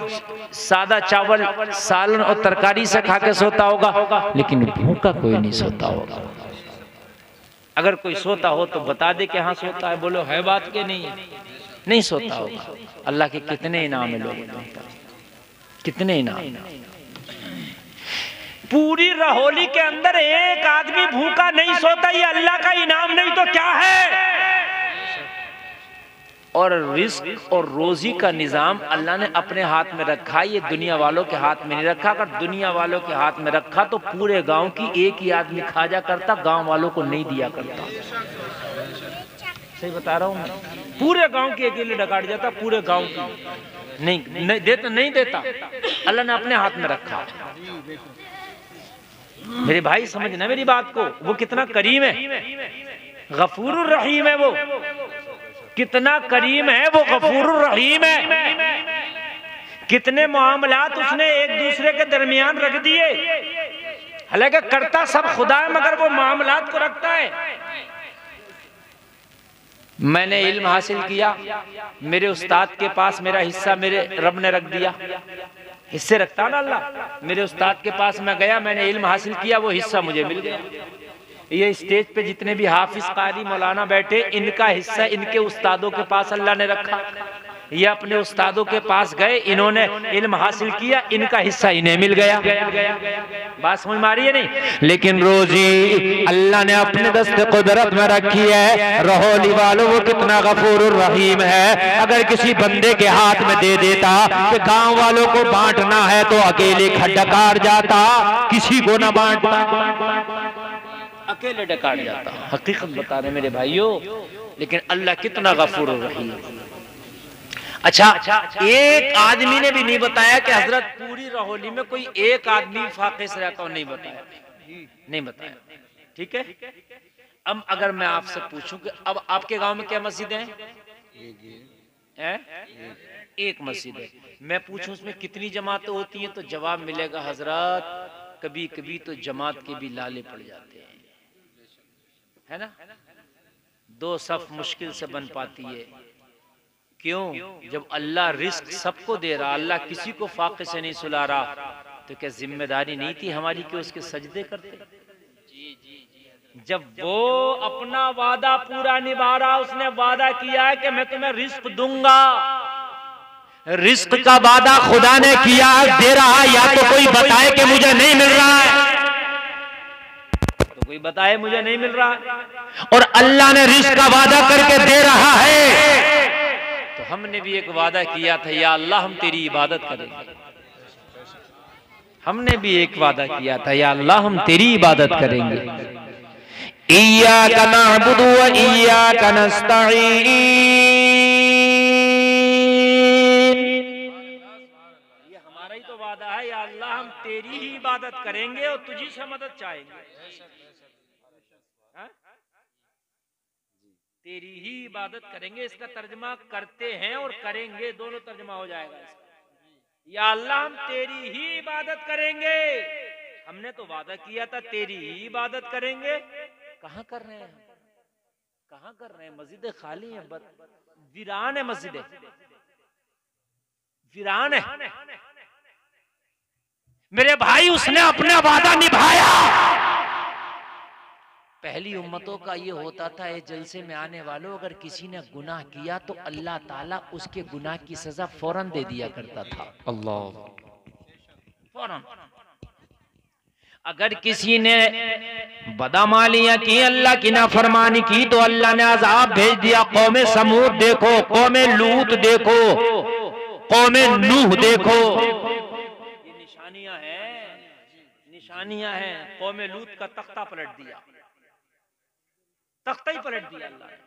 सादा चावल सालन और तरकारी से खा के सोता होगा, लेकिन भूखा कोई नहीं सोता होगा। अगर कोई सोता हो तो बता दे कि हाँ सोता है, बोलो है बात के नहीं है, नहीं सोता होगा। अल्लाह के कितने इनाम है लोगों पर, कितने इनाम। पूरी रहोली के अंदर एक आदमी भूखा नहीं सोता, ये अल्लाह का इनाम नहीं तो क्या है। और रिस्क और रोजी का निजाम अल्लाह ने अपने हाथ में रखा, ये दुनिया वालों के हाथ में नहीं रखा। अगर दुनिया वालों के हाथ में रखा तो पूरे गांव की एक ही आदमी खा जा करता, गांव वालों को नहीं दिया करता। सही बता रहा हूँ मैं, पूरे गांव के अकेले डकाट जाता, पूरे गांव की नहीं देता। अल्लाह ने अपने हाथ में रखा। मेरे भाई समझना मेरी बात को, वो कितना करीम है, गफूरुर रहीम है, वो कितना करीम है, वो गफूरुर रहीम है। कितने मामलात उसने एक दूसरे के दरमियान रख दिए, हालांकि करता सब खुदा है, मगर वो मामलात को रखता है। मैंने इल्म हासिल किया, मेरे उस्ताद के पास मेरा हिस्सा मेरे रब ने रख दिया। हिस्से रखता ना अल्लाह, मेरे उस्ताद के पास मैं गया, मैंने इल्म हासिल किया, वो हिस्सा मुझे मिल गया। ये स्टेज पे जितने भी हाफिज कारी मौलाना बैठे, इनका हिस्सा इनके उस्तादों के पास अल्लाह ने रखा। ये अपने उस्तादों के पास गए, इन्होंने इल्म हासिल किया, इनका हिस्सा इन्हें मिल गया। बात समझ में आ रही है नहीं? लेकिन रोजी अल्लाह ने अपने दस्ते कुदरत में रखी है। रहोली वालों वो कितना गफूरुर रहीम है। अगर किसी बंदे के हाथ में दे देता कि गांव वालों को बांटना है तो अकेले डकार जाता, किसी को ना बांटता, अकेले डकार जाता। हकीकत बता रहे मेरे भाइयों, लेकिन अल्लाह कितना गफूरुर रहीम है। अच्छा, एक आदमी ने भी नहीं बताया कि हजरत पूरी रहोली में कोई एक आदमी फाके से रहता हो, नहीं बताया, नहीं बताया। ठीक है, अब अगर मैं आपसे पूछूं कि अब आपके गांव में क्या मस्जिद है? एक मस्जिद है। मैं पूछूं उसमें कितनी जमातें होती हैं, तो जवाब मिलेगा हजरत कभी कभी तो जमात के भी लाले पड़ जाते हैं, है ना। दो सफ मुश्किल से बन पाती है। क्यों? जब अल्लाह रिस्क सबको दे रहा, अल्लाह किसी को फाके से नहीं सुला रहा, तो क्या जिम्मेदारी नहीं थी हमारी कि उसके सजदे करते? जब वो अपना वादा पूरा निभा रहा, उसने वादा किया है कि मैं तुम्हें रिस्क दूंगा, रिस्क का वादा खुदा ने किया, दे रहा, या तो कोई बताए कि मुझे नहीं मिल रहा है, तो कोई बताए मुझे नहीं मिल रहा, और अल्लाह ने रिस्क का वादा करके दे रहा है। तो हमने भी एक वादा किया था, या अल्लाह हम तेरी इबादत करेंगे। हमने भी एक वादा किया था, या अल्लाह हम तेरी इबादत करेंगे। इय्याका नअबुदु व इय्याका नस्तईन, ये हमारा ही तो वादा है, या अल्लाह हम तेरी ही इबादत करेंगे और तुझी से मदद चाहेंगे। तेरी ही इबादत करेंगे, इसका तर्जमा करते हैं और करेंगे, दोनों तर्जमा हो जाएगा इसका। या अल्लाह हम तेरी ही इबादत करेंगे, हमने तो वादा किया था तेरी ही इबादत करेंगे। कहाँ कर रहे हैं? कहाँ कर रहे हैं? मस्जिदें खाली हैं, वीरान है, मस्जिदें वीरान है। मेरे भाई, उसने अपना वादा निभाया। पहली उम्मतों का ये होता था, ये जलसे में आने वालों, अगर किसी ने गुनाह किया तो अल्लाह ताला उसके गुनाह की सजा फौरन दे दिया करता था। अल्लाह, फौरन। अगर किसी ने बदअमालियां की, अल्लाह की नाफरमानी की, तो अल्लाह ने अजाब भेज दिया। कौमे समूद देखो, कौमे लूत देखो, कौमे नूह देखो, ये निशानियां हैं। कौमे लूत का तख्ता पलट दिया, तख्ता ही पलट दिया अल्लाह ने।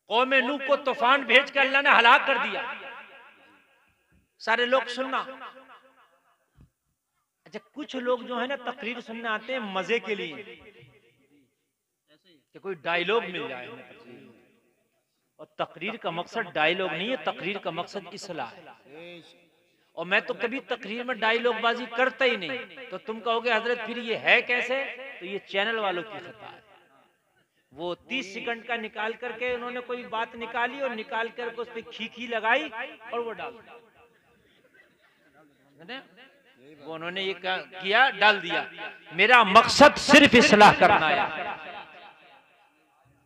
कौमे नूह को तूफान भेज के अल्लाह ने हलाक कर दिया। सारे लोग सुनना। अच्छा, कुछ लोग जो है ना तकरीर सुनने आते हैं मजे के लिए कि कोई डायलॉग मिल जाए हमें तकरीर में। और तकरीर का मकसद डायलॉग नहीं है, तकरीर का मकसद इस्लाह है। और मैं तो कभी तकरीर में डायलॉगबाजी करता ही नहीं। तो तुम कहोगे हजरत फिर ये है कैसे? तो ये चैनल वालों की खता है। वो 30 सेकंड का निकाल करके उन्होंने कोई बात निकाली और निकाल करके उस पर खीखी लगाई और वो डाल दिया। वो उन्होंने ये किया, डाल दिया। मेरा मकसद सिर्फ इस्लाह करना है।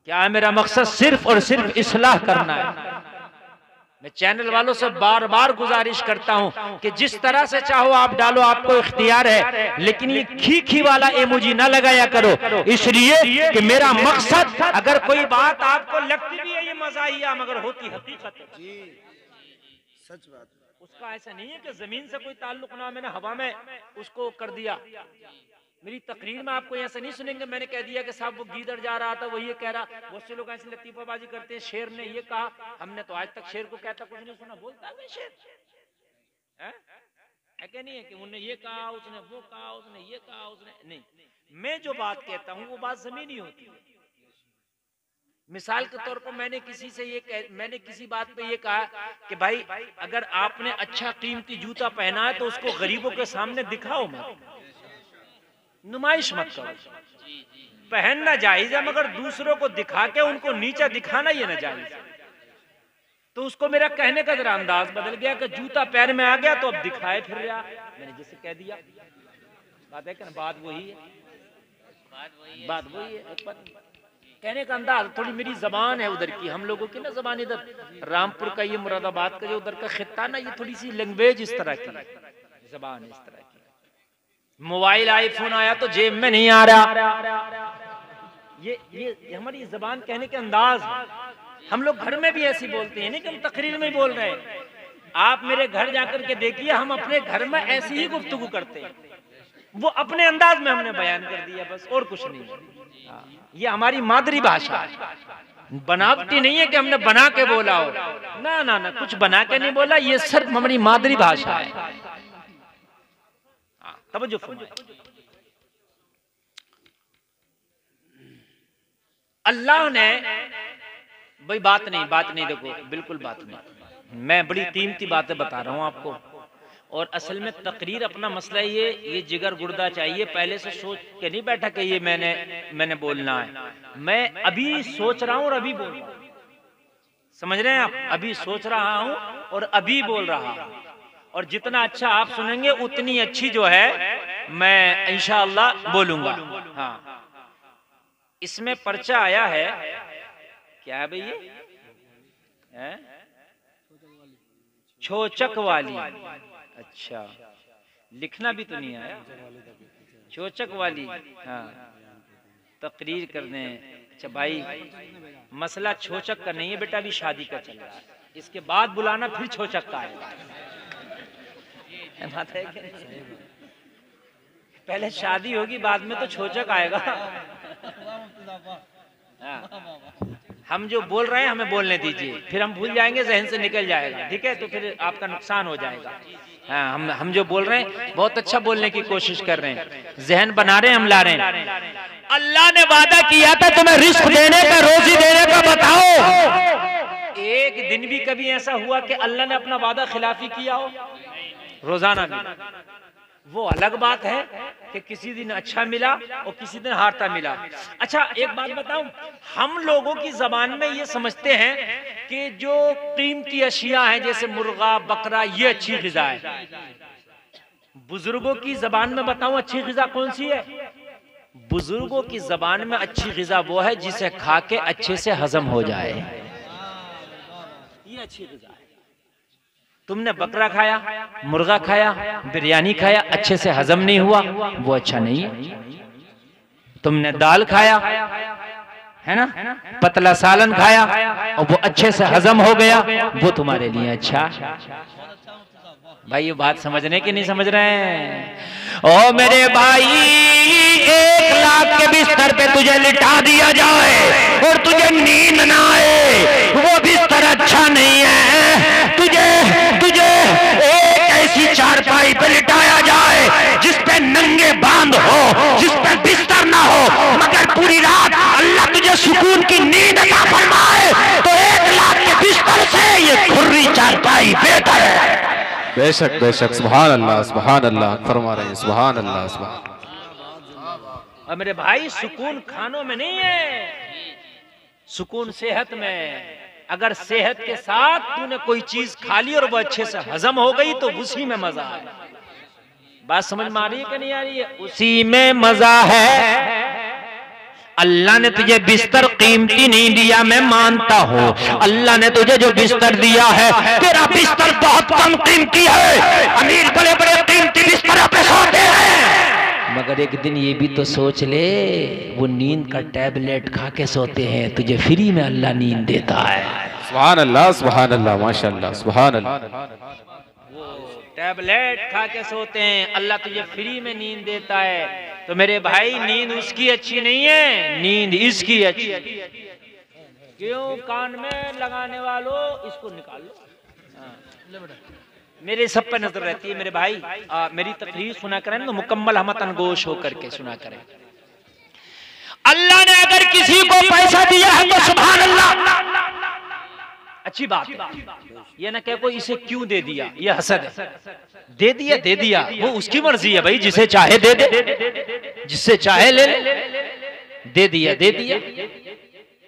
क्या है मेरा मकसद? सिर्फ और सिर्फ इस्लाह करना है। मैं चैनल वालों से बार बार गुजारिश करता हूं कि जिस तरह से चाहो आप डालो, आपको इख्तियार है, लेकिन ये खी वाला इमोजी ना लगाया करो, इसलिए कि मेरा मकसद, अगर कोई बात आपको लगती भी है ये मज़ाहिया मगर होती हकीकत जी, सच बात, उसका ऐसा नहीं है कि जमीन से कोई ताल्लुक ना, मैंने हवा में उसको कर दिया। मेरी तकरीर में आपको ऐसा नहीं सुनेंगे मैंने कह दिया कि साहब वो गीदड़ जा रहा था, वो ये कह रहा। बहुत से लोग ऐसी लतीफाबाजी करते हैं, शेर ने ये कहा, हमने तो आज तक शेर को कहता कुछ नहीं सुना। बोलता है शेर है क्या? नहीं है कि उन्होंने ये कहा, उसने वो कहा, उसने ये कहा, उसने नहीं। मैं जो बात कहता हूँ वो बात जमीनी होती है। मिसाल के तौर पर मैंने किसी बात पे ये कहा कि भाई अगर आपने अच्छा कीमती जूता पहना है तो उसको गरीबों के सामने दिखाओ मत, नुमाइश मत करो। पहनना जायज है मगर दूसरों को दिखा के उनको नीचा दिखाना ये ना जायज है। तो उसको मेरा कहने का जरा अंदाज बदल गया कि जूता पैर में आ गया तो अब दिखाए फिर रहा। मैंने जिसे कह दिया, बात है कि बात वही है, बात वही है। कहने का अंदाज, थोड़ी मेरी जबान है उधर की, हम लोगों की ना जबान इधर रामपुर का, ये मुरादाबाद का जो उधर का खित्ता ना, ये थोड़ी सी लैंग्वेज इस तरह की जबान इस तरह की। मोबाइल आईफोन आया तो जेब में नहीं आ रहा, ये हमारी जबान कहने के अंदाज है। हम लोग घर में भी ऐसी बोलते हैं, नहीं कि हम तकरीर में बोल रहे हैं। आप मेरे घर जाकर के देखिए, हम अपने घर में ऐसी ही गुफ्तगू करते हैं, वो अपने अंदाज में हमने बयान कर दिया बस, और कुछ नहीं। ये हमारी मादरी भाषा है, बनावटी नहीं है कि हमने बना के बोला हो, ना ना ना, कुछ बना के नहीं बोला, ये सिर्फ हमारी मादरी भाषा है। तवज्जो फरमाइए। अल्लाह ने भाई बात नहीं देखो, बिल्कुल बात नहीं। मैं बड़ी कीमती बातें बता रहा हूं आपको। और असल में तकरीर अपना मसला ये जिगर गुर्दा चाहिए। पहले से सोच के नहीं बैठा कि ये मैंने बोलना है। मैं अभी सोच रहा हूं और अभी बोल रहा हूं, समझ रहे हैं आप? अभी सोच रहा हूं और अभी बोल रहा हूं। और जितना अच्छा आप सुनेंगे उतनी अच्छी जो है मैं इंशाअल्लाह बोलूंगा। हाँ, इसमें पर्चा आया है, क्या है भाई ये? छोचक वाली। अच्छा, लिखना भी तो नहीं आया, चोचक वाली। हाँ, तकरीर करने। अच्छा भाई, मसला छोचक का नहीं है बेटा, अभी शादी का चल रहा है, इसके बाद बुलाना फिर छोचक का आएगा। बात है कि पहले शादी होगी बाद में तो छोचक आएगा। हम जो बोल रहे हैं हमें बोलने दीजिए, फिर हम भूल जाएंगे, जहन से निकल जाएगा, ठीक है? तो फिर आपका नुकसान हो जाएगा। हाँ, हम जो बोल रहे हैं बहुत अच्छा बोलने की कोशिश कर रहे हैं, जहन बना रहे हैं, हम ला रहे हैं। अल्लाह ने वादा किया था तुम्हें रिस्क देने का, रोजी देने का, बताओ एक दिन भी कभी ऐसा हुआ कि अल्लाह ने अपना वादा खिलाफी किया हो? रोजाना भी। वो अलग बात है कि किसी दिन अच्छा मिला और किसी दिन हारता मिला। अच्छा, एक बात बताऊं, हम लोगों की जबान में ये समझते हैं कि जो कीमती अशिया हैं जैसे मुर्गा बकरा, ये अच्छी ग़िज़ा है। बुजुर्गों की जबान में बताऊं अच्छी ग़िज़ा कौन सी है? बुजुर्गों की जबान में अच्छी ग़िज़ा वो है जिसे खा के अच्छे से हजम हो जाए, ये अच्छी ग़िज़ा है। तुमने बकरा खाया, मुर्गा खाया, बिरयानी खाया, अच्छे से हजम नहीं हुआ, वो अच्छा नहीं है। तुमने दाल खाया है ना, पतला सालन खाया और वो अच्छे से हजम हो गया, वो तुम्हारे लिए अच्छा। भाई ये बात समझने की नहीं समझ रहे हैं? ओ मेरे भाई, 1 लाख के बिस्तर पे तुझे लिटा दिया जाए और तुझे नींद ना आए, वो बिस्तर अच्छा नहीं है। तुझे तुझे एक ऐसी चारपाई पे लिटाया जाए जिस पे नंगे बांध हो, जिस पे बिस्तर ना हो, मगर पूरी रात अल्लाह तुझे सुकून की नींद अता फरमाए, तो 1 लाख के बिस्तर से ये खुर्री चारपाई बेहतर है। बेशक बेशक, सुभान अल्लाह फरमा रहे हैं, सुभान अल्लाह सुभान। और मेरे भाई सुकून खानों में नहीं है, सुकून सेहत में। अगर सेहत के साथ तूने कोई चीज खा ली और वो अच्छे से हजम हो गई तो उसी में मजा है। बात समझ में आ रही है कि नहीं आ रही है? उसी में मजा है। अल्लाह ने तुझे बिस्तर कीमती नहीं दिया, मैं मानता हूँ। अल्लाह ने तुझे जो बिस्तर दिया है, तेरा बिस्तर बहुत कम कीमती है। अमीर बड़े बड़े कीमती बिस्तरों पे सोते हैं, मगर एक दिन ये भी तो सोच ले, वो नींद का टैबलेट खा के सोते हैं, तुझे फ्री में अल्लाह नींद देता है। सुभान अल्लाह माशाअल्लाह, सुभान अल्लाह। टैबलेट खा के सोते हैं, अल्लाह तुझे फ्री में नींद देता है। तो मेरे भाई, नींद उसकी अच्छी नहीं है, नींद इसकी अच्छी है। क्यों? कान में लगाने वालों, इसको निकाल लो। मेरे सब पे नजर रहती है मेरे भाई। मेरी तकरीर सुना करें तो मुकम्मल हमतन गोश होकर के सुना करें। अल्लाह ने अगर किसी को पैसा दिया है तो सुभान अल्लाह, अच्छी बात है। ये ना कह कोई इसे क्यों दे दिया, ये हसद है। दे दिया दे दिया, वो उसकी मर्जी है भाई, जिसे चाहे दे दे, जिससे चाहे ले ले। दे दिया दे दिया,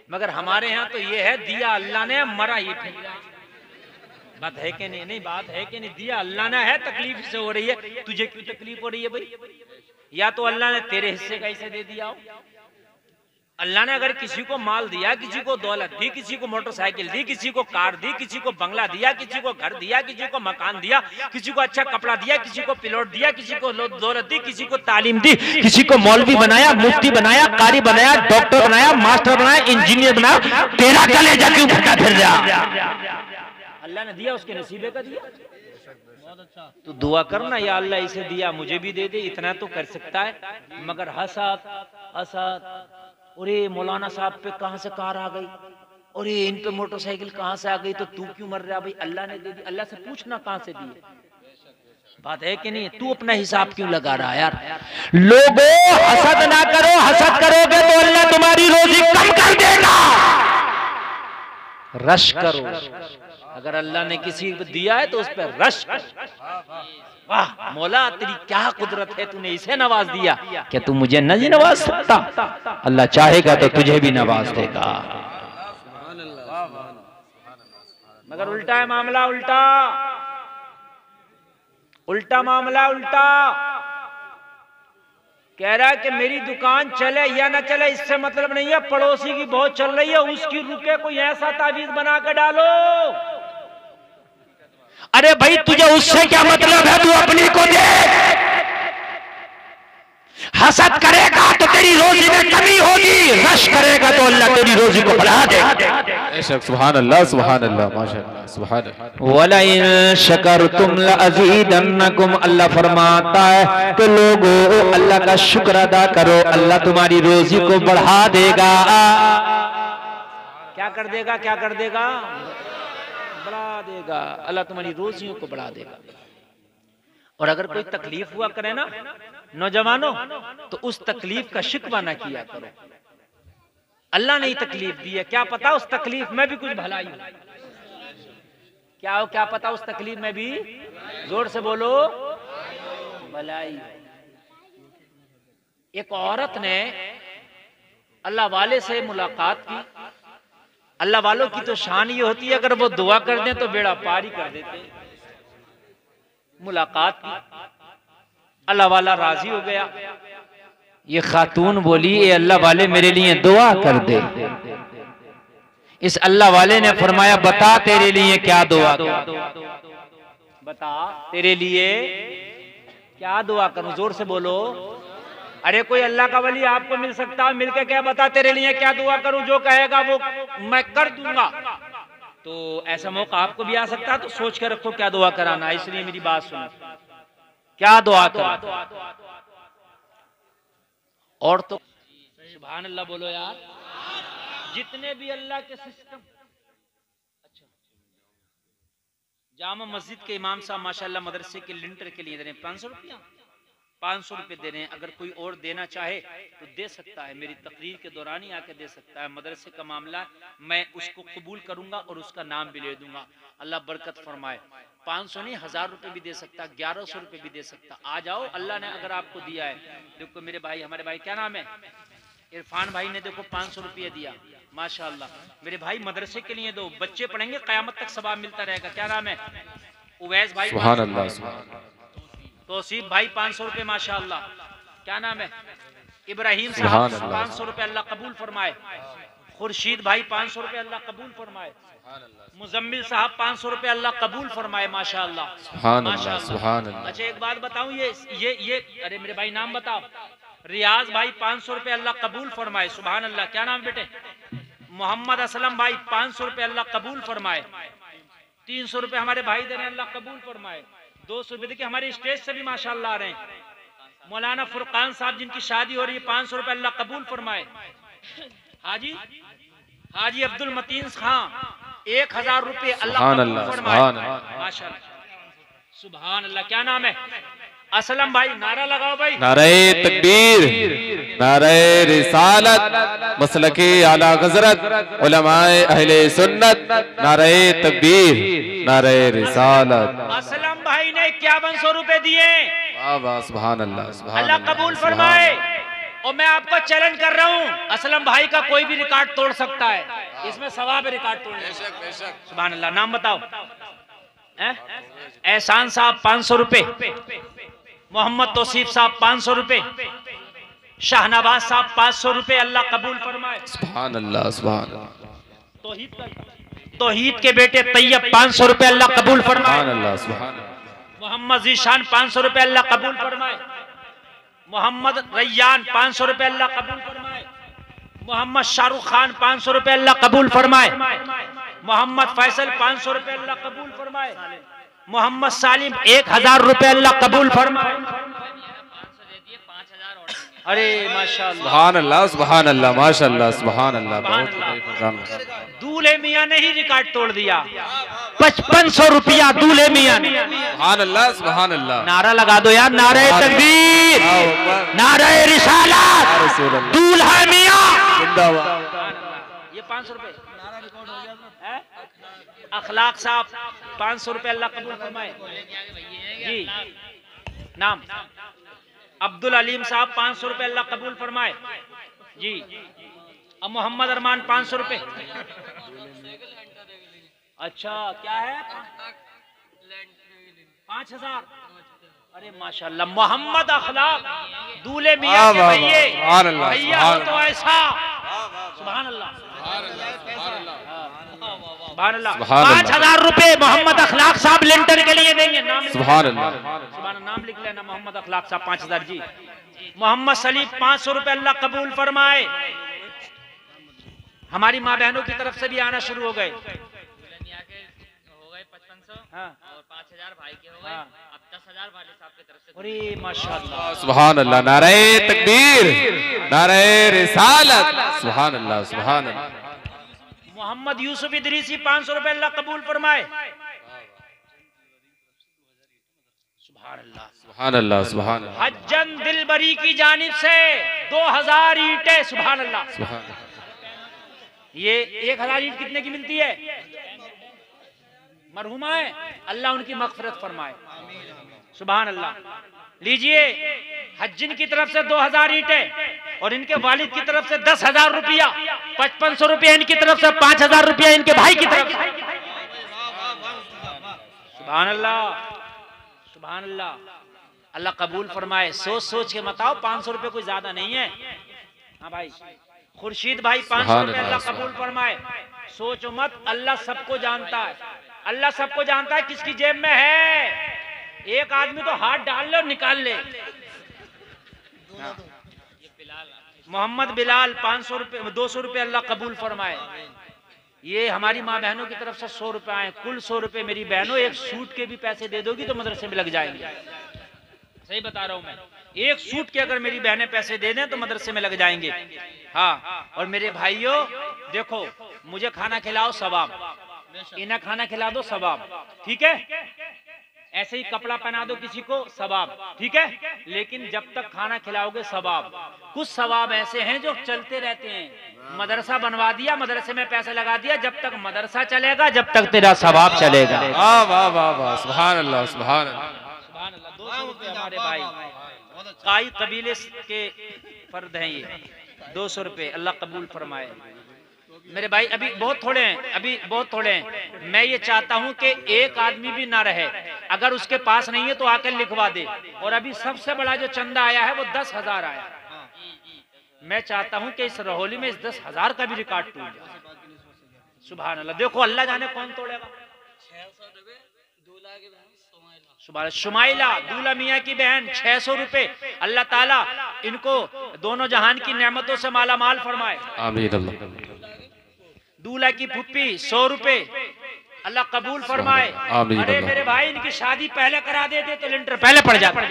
मगर हमारे यहाँ तो ये है, दिया अल्लाह ने, मरा ये फिर। बात है कि नहीं? नहीं बात है कि नहीं? दिया अल्लाह ने है, तकलीफ से हो रही है, तुझे क्यों तकलीफ हो रही है भाई? या तो अल्लाह ने तेरे हिस्से का इसे दे दिया हो। अल्लाह ने अगर किसी को माल दिया, किसी को दौलत दी, किसी को मोटरसाइकिल दी, किसी को कार दी, किसी को बंगला दिया, किसी को घर दिया, किसी को मकान दिया, किसी को अच्छा कपड़ा दिया, किसी को पिलोट दिया, किसी को दौलत दी, किसी को तालीम दी, किसी को मौलवी बनाया, मुफ्ती बनाया, कारी बनाया, डॉक्टर बनाया, मास्टर बनाया, इंजीनियर बनाया, तेरा कलेजा क्यों भटका फिर रहा? अल्लाह ने दिया, उसके नसीबे का दिया। तो दुआ करना, या अल्लाह इसे दिया मुझे भी दे दे, इतना तो कर सकता है। मगर हसद, अरे मौलाना साहब पे कहां से कार आ गई, अरे इन पे मोटरसाइकिल कहां से आ गई, तो तू क्यों मर रहा? भाई अल्लाह ने दे दी, अल्लाह से पूछना कहां से दी। बात है कि नहीं? तू अपना हिसाब क्यों लगा रहा है यार? लोगों, हसद ना करो, हसद करोगे तो अल्लाह तुम्हारी रोजी कम कर देगा। रश करो, अगर अल्लाह ने किसी को दिया है तो उस पर रश करो। वाह मौला, तेरी क्या कुदरत है, तूने इसे नवाज दिया, क्या तू मुझे नहीं नवाज सकता? अल्लाह चाहेगा तो तुझे भी नवाज देगा। मगर उल्टा है मामला, उल्टा मामला, उल्टा कह रहा है कि मेरी दुकान चले या ना चले इससे मतलब नहीं है, पड़ोसी की बहुत चल रही है, उसकी रुके, कोई ऐसा तावीज बना के डालो। अरे भाई तुझे उससे क्या मतलब है, तू अपनी को देख। हसद करेगा तो तेरी रोजी में कमी होगी, रश करेगा तो अल्लाह तेरी रोजी को बढ़ा देगा। सुभान अल्लाह माशाअल्लाह, सुभान अल्लाह। वला इन शकरतुम लअज़ीदन्नकुम, अल्लाह फरमाता है कि लोगों अल्लाह का शुक्र अदा करो, अल्लाह तुम्हारी रोजी को बढ़ा देगा। क्या कर देगा? क्या कर देगा? बढ़ा देगा। अल्लाह तुम्हारी रोजियों को बढ़ा देगा। और अगर कोई तकलीफ हुआ करे ना नौजवानों, तो उस तकलीफ का शिकवा ना किया करो। अल्लाह ने ही तकलीफ दी है, क्या पता उस तकलीफ में भी कुछ भलाई हो। क्या हो? क्या पता उस तकलीफ में भी, जोर से बोलो, भलाई। एक औरत ने अल्लाह वाले से मुलाकात की। अल्लाह वालों की तो शान ये होती है, अगर वो दुआ कर दें तो बेड़ा पार ही कर देते। मुलाकात की, अल्लाह वाला राजी हो गया। ये खातून बोली, ए अल्लाह वाले मेरे लिए दुआ कर दे। इस अल्लाह वाले ने फरमाया, बता तेरे लिए क्या दुआ करूं। बता तेरे लिए क्या दुआ करूं, जोर से बोलो। अरे कोई अल्लाह का वली आपको मिल सकता है, मिलके क्या बता तेरे लिए क्या दुआ करूं, जो कहेगा वो मैं कर दूंगा। तो ऐसा मौका आपको भी आ सकता है, तो सोच कर रखो क्या दुआ कराना है। इसलिए मेरी बात सुनो, क्या दुआ करो। और तो सुभान अल्लाह बोलो यार। जितने भी अल्लाह के सिस्टम, अच्छा जामा मस्जिद के इमाम साहब माशाल्लाह मदरसे के लिंटर के लिए दे रहे हैं 500 रुपया, 500 रुपये दे रहे हैं। अगर कोई और देना चाहे तो दे सकता है, मेरी तकरीर के दौरान ही आके दे सकता है। मदरसे का मामला मैं उसको कबूल करूंगा और उसका नाम भी ले दूंगा। अल्लाह बरकत फरमाए। 500 नहीं 1000 रुपये भी दे सकता, 1100 रुपये भी दे सकता। आ जाओ, अल्लाह ने अगर आपको दिया है। देखो मेरे भाई, हमारे भाई क्या नाम है, इरफान भाई ने देखो 500 रुपये दिया माशाल्लाह। मेरे भाई मदरसे के लिए दो, बच्चे पढ़ेंगे क़यामत तक सवाब मिलता रहेगा। क्या नाम है, उवैस भाई। सुभान अल्लाह। तौसीफ भाई 500 रुपये माशाल्लाह। क्या नाम है, इब्राहिम साहब 500 रुपये, अल्लाह कबूल फरमाए। खुर्शीद भाई 500 रुपये, अल्लाह कबूल फरमाए। मुजम्मिल साहब 500 रुपये, अल्लाह कबूल फरमाए माशाल्लाह। अच्छा एक बात बताऊं, ये अरे मेरे भाई नाम बताओ। रियाज भाई 500 रुपये, अल्लाह कबूल फरमाए। सुभान अल्लाह। क्या नाम बेटे, मोहम्मद असलम भाई 500 रुपये, अल्लाह कबूल फरमाए। 300 रुपये हमारे भाई दे रहे हैं, अल्लाह कबूल फरमाए। 200 रुपये देखिए हमारे स्टेज से भी माशाल्लाह आ रहे हैं। मौलाना फुरकान साहब जिनकी शादी हो रही है 500 रुपये, अल्लाह कबूल फरमाए। हाजी अब्दुल मतीन खां 1000 रुपये, अल्लाह कबूल फरमाए माशाल्लाह। सुभान अल्लाह। क्या नाम है, असलम भाई। नारा लगाओ भाई। नारे तकबीर, नारे रिसालत, मसलके आला हज़रत, उलमाए अहले सुन्नत, नारे तकबीर, नारे रिसालत। असलम भाई ने 5100 रुपए दिए। वाह वाह, सुभान अल्लाह, सुभान अल्लाह कबूल फरमाए। और मैं आपको चैलेंज कर रहा हूँ, असलम भाई का कोई भी रिकॉर्ड तोड़ सकता है, इसमें सवाब रिकॉर्ड तोड़ने। सुभान अल्लाह। नाम बताओ। एहसान साहब 500 रुपए, मोहम्मद तौसीफ साहब 500 रुपए, शाहनवाज साहब 500 रुपए, अल्लाह कबूल फरमाए। सुभान अल्लाह, सुभान अल्लाह। तौहीद के बेटे तैयब 500 रुपए, अल्लाह कबूल फरमाए। सुभान अल्लाह, सुभान अल्लाह। मोहम्मद जीशान 500 रुपए, अल्लाह कबूल फरमाए। मोहम्मद रैयान 500 रुपए, अल्लाह कबूल फरमाए। मोहम्मद शाहरुख खान 500 रुपए, अल्लाह कबूल फरमाए। मोहम्मद फैसल 500 रुपए, अल्लाह कबूल फरमाए। मोहम्मद सालिम 1000 रुपए, अल्लाह कबूल फरमाए। अरे माशाल्लाह, सुभान अल्लाह, सुभान अल्लाह, माशाल्लाह, सुभान अल्लाह। दूल्हे मियाँ ने ही रिकॉर्ड तोड़ दिया। 5500 रुपया दूल्हे मियाँ ने। सुभान अल्लाह, सुभान अल्लाह। नारा लगा दो यार, नारे तकबीर, नारे रिसालत, दूल्हा मियाँ जिंदाबाद। ये 500 रुपए। अखलाक साहब 500 रुपए, अल्लाह कबूल फरमाए जी। नाम अब्दुल अलीम साहब 500 रुपए, अल्लाह कबूल फरमाए जी। अब मोहम्मद अरमान 500 रुपए। अच्छा क्या है, 5000। अरे माशाल्लाह। मोहम्मद अखलाक दूल्हे मियाँ के भैया हो तो ऐसा। सुभान अल्लाह, सुभान अल्लाह। 5000 रुपए मोहम्मद अखलाक साहब लेंटर के लिए देंगे। नाम सुभान अल्लाह, सुभान, नाम लिख लेना मोहम्मद अखलाक साहब 5000 जी। मोहम्मद सलीम 500 रुपए, अल्लाह कबूल फरमाए। हमारी माँ बहनों की तरफ से भी आना शुरू हो गए। 5500 और 5000 भाई के हो गए। अब 10000 वाले साहब की तरफ से। अरे माशाल्लाह, सुभान अल्लाह। नारे तकबीर, नारे रिसालत, सुभान अल्लाह, सुभान अल्लाह। मोहम्मद यूसुफ इदरीसी 500 रुपए, अल्लाह कबूल फरमाए। सुभान अल्लाह, सुभान अल्लाह, सुभान अल्लाह। हज्जन दिलबरी की जानिब से 2000 ईंटें। सुभान अल्लाह, सुभान अल्लाह। ये 1000 ईंट कितने की मिलती है, मरहुमा है, अल्लाह उनकी मगफिरत फरमाए। सुभान अल्लाह। लीजिए, हज्जिन की तरफ से 2000 ईंटें और इनके वालिद की तरफ से 10,000 रुपया, 5500 रुपया इनकी तरफ से, 5000 रुपया इनके भाई की तरफ से। सुभान अल्लाह, सुभान अल्लाह। अल्लाह कबूल फरमाए। सोच सोच के बताओ, 500 रुपये कोई ज्यादा नहीं है। हाँ भाई, खुर्शीद भाई 500 रुपये, अल्लाह कबूल फरमाए। सोचो मत, अल्लाह सबको जानता है। अल्लाह सबको जानता है किसकी जेब में है। एक आदमी तो हाथ डाल ले और निकाल ले। मोहम्मद बिलाल 500 रुपए 200 रुपए अल्लाह कबूल फरमाए। ये हमारी माँ बहनों की तरफ से 100 रुपए आए, कुल 100 रुपए। मेरी बहनों एक सूट के भी पैसे दे दोगी तो मदरसे में लग जाएंगे। सही बता रहा हूं मैं, एक सूट के अगर मेरी बहनें पैसे दे दें तो मदरसे में लग जाएंगे। हाँ, और मेरे भाइयों देखो, मुझे खाना खिलाओ सवाब, इन्हें खाना खिला दो सवाब, ठीक है। ऐसे ही कपड़ा पहना दो किसी को सवाब, ठीक है। लेकिन जब तक खाना खिलाओगे सवाब, कुछ सवाब ऐसे हैं जो चलते रहते हैं। मदरसा बनवा दिया, मदरसे में पैसे लगा दिया, जब तक मदरसा चलेगा जब तक तेरा सवाब चलेगा। वाह वाह वाह वाह, सुभान अल्लाह सुभान अल्लाह। 200 रुपए हमारे भाई काई कबीले के फर्द हैं ये, 200 रुपए अल्लाह कबूल फरमाए। मेरे भाई अभी बहुत थोड़े हैं, अभी बहुत थोड़े हैं। मैं ये चाहता हूं कि एक आदमी भी ना रहे, अगर उसके पास नहीं है तो आकर लिखवा दे। और अभी सबसे बड़ा जो चंदा आया है वो 10,000 आया। मैं चाहता हूं कि इस रहोली में इस 10,000 का भी रिकॉर्ड टूट जाए। सुभान अल्लाह। देखो अल्लाह जाने कौन तोड़ेगा। सुभान शुमाइला दूल्हा मियाँ की बहन 600 रुपए। अल्लाह ताला इनको दोनों जहान की नेमतों से माला माल फरमाए। आमीन अल्लाह। दूल्हा की फुप्पी 100 रुपए, अल्लाह कबूल फरमाए। आमीन। अरे मेरे भाई इनकी शादी पहले करा देते तो लिंटर पहले पड़ जाता।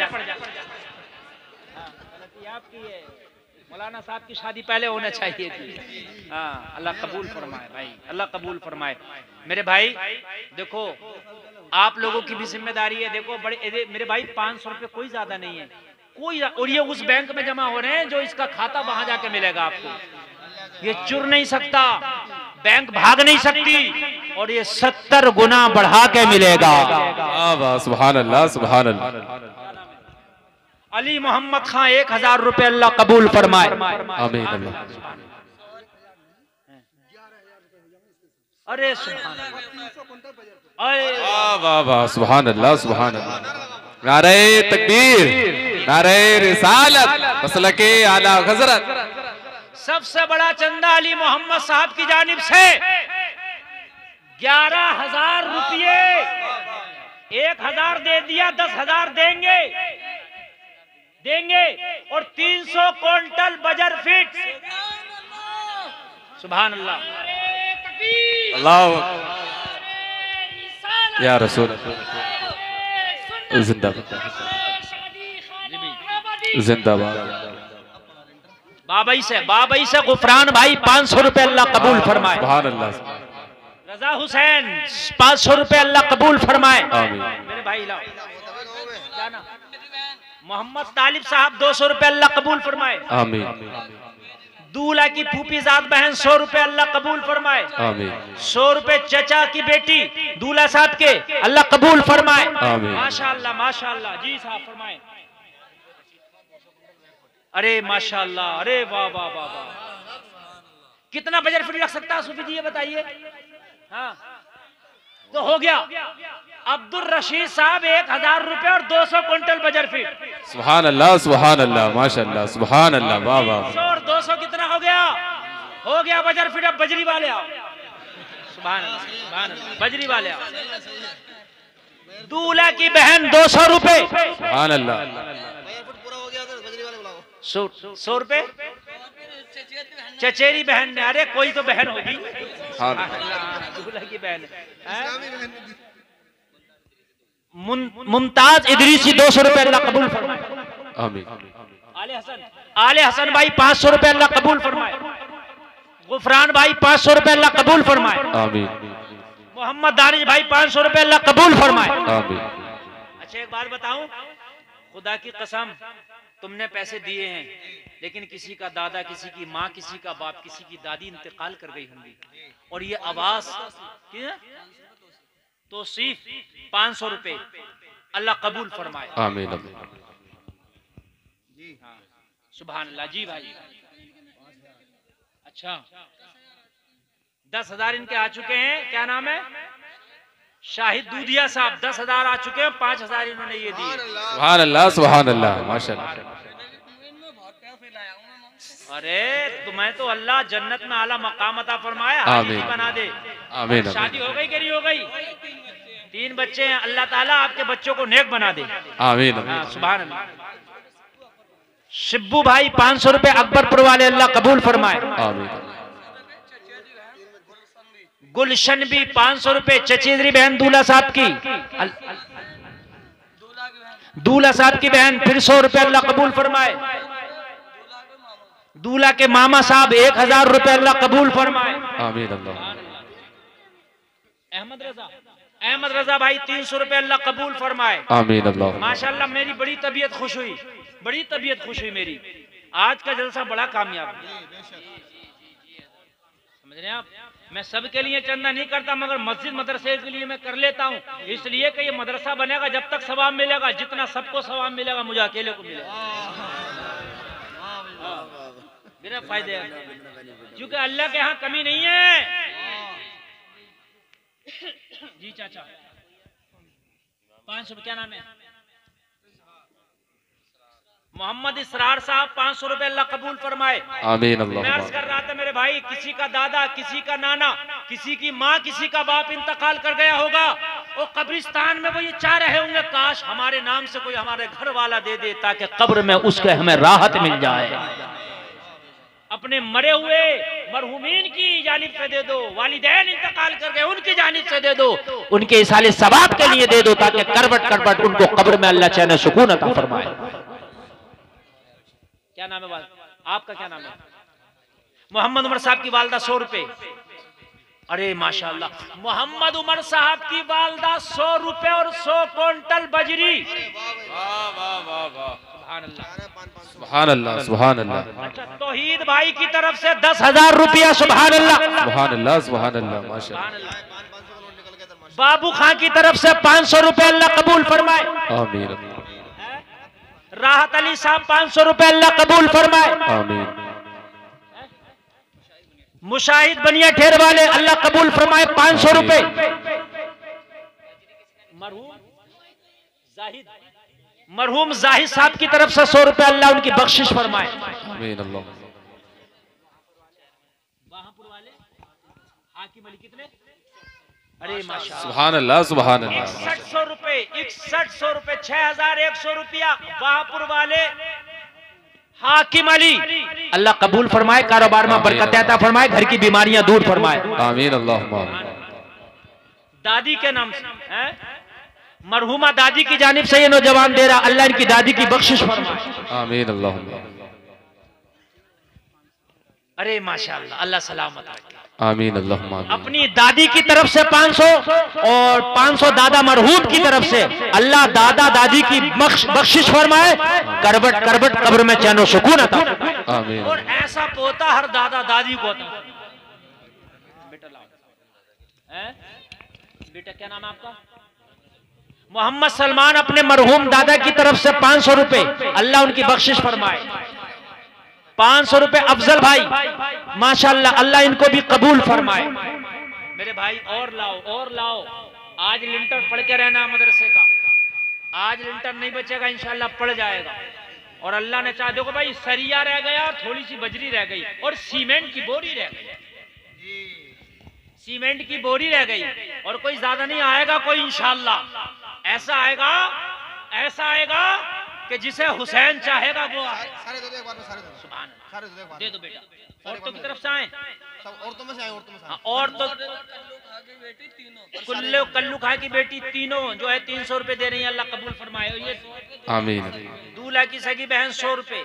मौलाना साहब की शादी पहले होना चाहिए थी। हाँ, अल्लाह कबूल फरमाए भाई, अल्लाह कबूल फरमाए। मेरे भाई देखो, आप लोगों की भी जिम्मेदारी है। देखो बड़े मेरे भाई 500 रुपए कोई ज्यादा नहीं है कोई, और ये उस बैंक में जमा हो रहे हैं जो इसका खाता वहां जाके मिलेगा आपको। ये चुर नहीं सकता, बैंक भाग नहीं सकती, और ये 70 गुना बढ़ा के मिलेगा। सुभान अल्लाह सुभान अल्लाह। अली मोहम्मद खान 1000 रुपए अल्लाह कबूल फरमाए। आमीन अल्लाह। अरे सुभान अल्लाह, वाह वाह सुभान अल्लाह सुभान अल्लाह। नारे तकबीर, नारे रिसालत, मसलके आला हज़रत। सबसे बड़ा चंदा अली मोहम्मद साहब की जानिब से 11,000 रुपये। 1,000 दे दिया, 10,000 देंगे और 300 क्विंटल बजर फिट। सुभान अल्लाह, अल्लाह या रसूल जिंदाबाद जिंदाबाद। बाबई से गुफरान भाई 500 रुपए अल्लाह कबूल फरमाए। सुभान अल्लाह। रजा हुसैन 500 रुपए अल्लाह कबूल फरमाए। आमीन। मेरे भाई लाओ क्या ना, मोहम्मद तालिब साहब 200 रुपए अल्लाह कबूल फरमाए। आमीन। दूल्हा की फूफी जात बहन 100 रुपए अल्लाह कबूल फरमाए। आमीन। 100 रुपए चचा की बेटी दूल्हा साहब के अल्लाह कबूल फरमाए। आमीन। माशाअल्लाह माशाअल्लाह। जी साहब फरमाए। अरे माशाअल्लाह, अरे वाह वाह वाह वाह। कितना बजट फिट रख सकता है सूफी जी, ये बताइए। हाँ तो हो गया। अब्दुल रशीद साहब 1000 रुपए और 200 क्विंटल बजर फिट। सुभान अल्लाह सुभान अल्लाह माशाअल्लाह सुभान अल्लाह। वाह वाह। 100 और 200 कितना हो गया? हो गया बजर फिट। अब बजरी वाले आओ। सुभान अल्लाह सुभान अल्लाह। बजरी वाले आओ। दूल्हा की बहन 200 रुपए। सुभान अल्लाह। 100 रुपए चचेरी बहन ने। अरे कोई तो बहन होगी। दूल्हा की बहन मुमताज इदरीसी 200 रुपए अल्लाह कबूल फरमाए। आमीन। आले हसन भाई 500 रुपए अल्लाह कबूल फरमाए। गुफरान भाई 500 रुपए अल्लाह कबूल फरमाए। आमीन। मोहम्मद दानिश भाई 500 रुपए अल्लाह कबूल फरमाए। आमीन। अच्छा एक बात बताऊं, खुदा की कसम तुमने पैसे दिए हैं, लेकिन किसी का दादा, किसी की माँ, किसी का बाप, किसी की दादी इंतकाल कर गई होंगी, और ये आवाज तो सिर्फ 500 रुपए अल्लाह कबूल फरमाए। आमीन। सुभान अल्लाह। जी भाई अच्छा 10,000 इनके आ चुके हैं। क्या नाम है? शाहिद दूधिया साहब 10,000 आ चुके हैं। 5,000 इन्होंने ये दिए। सुभान अल्लाह सुभान अल्लाह माशाअल्लाह। अरे तुम्हें तो अल्लाह जन्नत में आला मकाम अता फरमाया, आमीन। बना दे। आमीन। शादी हो गई कि नहीं हो गई? 3 बच्चे हैं, अल्लाह ताला आपके बच्चों को नेक बना दे। आमीन। हाँ, सुभान अल्लाह। शिब्बू भाई 500 रुपए अकबरपुर वाले, अल्लाह कबूल फरमाए। आमीन। गुलशन भी 500 रुपए, चचेरी बहन दूल्हा साहब की, दूल्हा साहब की बहन फिर 100 रुपए, अल्लाह कबूल फरमाए। दूल्हा के मामा साहब 1000 रुपए, अल्लाह कबूल फरमाए। आमीन अल्लाह। अहमद रजा भाई 300 रुपए, अल्लाह कबूल फरमाए। आमीन अल्लाह। माशाल्लाह मेरी बड़ी तबीयत खुश हुई, बड़ी तबीयत खुश हुई मेरी। आज का जलसा बड़ा कामयाब है, समझ रहे हैं आप। मैं सबके लिए चंदा नहीं करता, मगर मस्जिद मदरसे के लिए मैं कर लेता हूँ, इसलिए कि ये मदरसा बनेगा जब तक सवाब मिलेगा, जितना सबको सवाब मिलेगा मुझे अकेले को मिलेगा, मेरा फायदे है, क्योंकि अल्लाह के यहाँ कमी नहीं है। जी चाचा 500 क्या नाम है? मोहम्मद इसरार साहब 500 रुपए, अल्लाह कबूल फरमाए। आमीन मैं अर्ज अल्लाह। कर रहा था मेरे भाई, किसी का दादा, किसी का नाना, किसी की माँ, किसी का बाप इंतकाल कर गया होगा, और कब्रिस्तान में वो ये चाह रहे होंगे काश हमारे नाम से कोई हमारे घर वाला दे दे, ताकि कब्र में उसके हमें राहत मिल जाए। अपने मरे हुए मरहूमीन की जानिब से दे दो, वालिदैन इंतकाल कर गए उनकी जानिब से दे दो, उनके इसाले सवाब के लिए दे दो, ताकि करबट करबट उनको कब्र में अल्लाह चैन सुकून अता फरमाए। क्या नाम है आपका? क्या नाम है? मोहम्मद उमर साहब की वालदा 100 रुपए। अरे माशाल्लाह, मोहम्मद उमर साहब की वालदा 100 रुपए और 100 क्विंटल बजरी। सुभान अल्लाह सुभान अल्लाह। अच्छा, तौहीद भाई की तरफ से 10,000 रुपया। सुभान अल्लाह सुभान अल्लाह सुभान अल्लाह माशाअल्लाह। बाबू खां की तरफ से 500 रुपए, अल्लाह कबूल फरमाए। आमीन राहत अली साहब 500 रुपए, अल्लाह कबूल फरमाए। आमीन। मुशाहिद बनिया ठेर वाले, अल्लाह कबूल फरमाए 500 रुपए। मरहूम जाहिद साहब की तरफ से 100 रुपए, अल्लाह उनकी बख्शिश फरमाए। आमीन अल्लाह। वहापुर वाले हाकिम अली कितने? अरे माशाअल्लाह, सुभान अल्लाह सुभान अल्लाह। 6100 रुपए, 6100 रुपए, 6100 रुपया वहापुर वाले हाकिम अली, अल्लाह कबूल फरमाए, कारोबार में बरकत अता फरमाए, घर की बीमारियां दूर फरमाए। आमीन अल्लाह। दादी के नाम से है, मरहुमा दादी की जानिब से ये नौजवान दे रहा, अल्लाह इनकी दादी की बख्शिश फरमाए। आमीन अल्लाह। अरे माशाअल्लाह, अल्लाह सलामत रखे। आमीन अल्लाह। अपनी दादी की तरफ से 500 और 500 दादा मरहूम की तरफ से, अल्लाह दादा दादी की बख्शिश फरमाए, करबट करबट कब्र में चैन और सुकून अता फरमाए। आमीन। और ऐसा पोता हर दादा दादी को अता। बेटा लाओ, बेटा क्या नाम है आपका? मोहम्मद सलमान अपने मरहूम दादा की तरफ से 500 रुपए, अल्लाह उनकी बख्शिश फरमाए। 500 रुपए अफजल भाई, माशाल्लाह, अल्लाह इनको भी कबूल फरमाए। मेरे भाई और लाओ, और लाओ। आज लिंटर पढ़ के रहना मदरसे का, आज लिंटर नहीं बचेगा, इंशाल्लाह पड़ जाएगा। और अल्लाह ने चाह, देखो भाई, सरिया रह गया और थोड़ी सी बजरी रह गई और सीमेंट की बोरी रह गई, सीमेंट की बोरी रह गई, और कोई ज्यादा नहीं आएगा कोई, इंशाल्लाह ऐसा आएगा, ऐसा आएगा कि जिसे हुसैन चाहेगा वो आए। सारे दो एक बार में, सारे दो, सुभान अल्लाह। सारे दो एक बार दे दो बेटा, औरतों की तरफ से आए, सब औरतों में से आए, औरतों में से आए। और तो कल्लू खा की बेटी तीनों जो है 300 रुपए दे रही है, अल्लाह कबूल फरमाए। और ये आमीन। दूल्हा की सगी बहन 100 रुपए,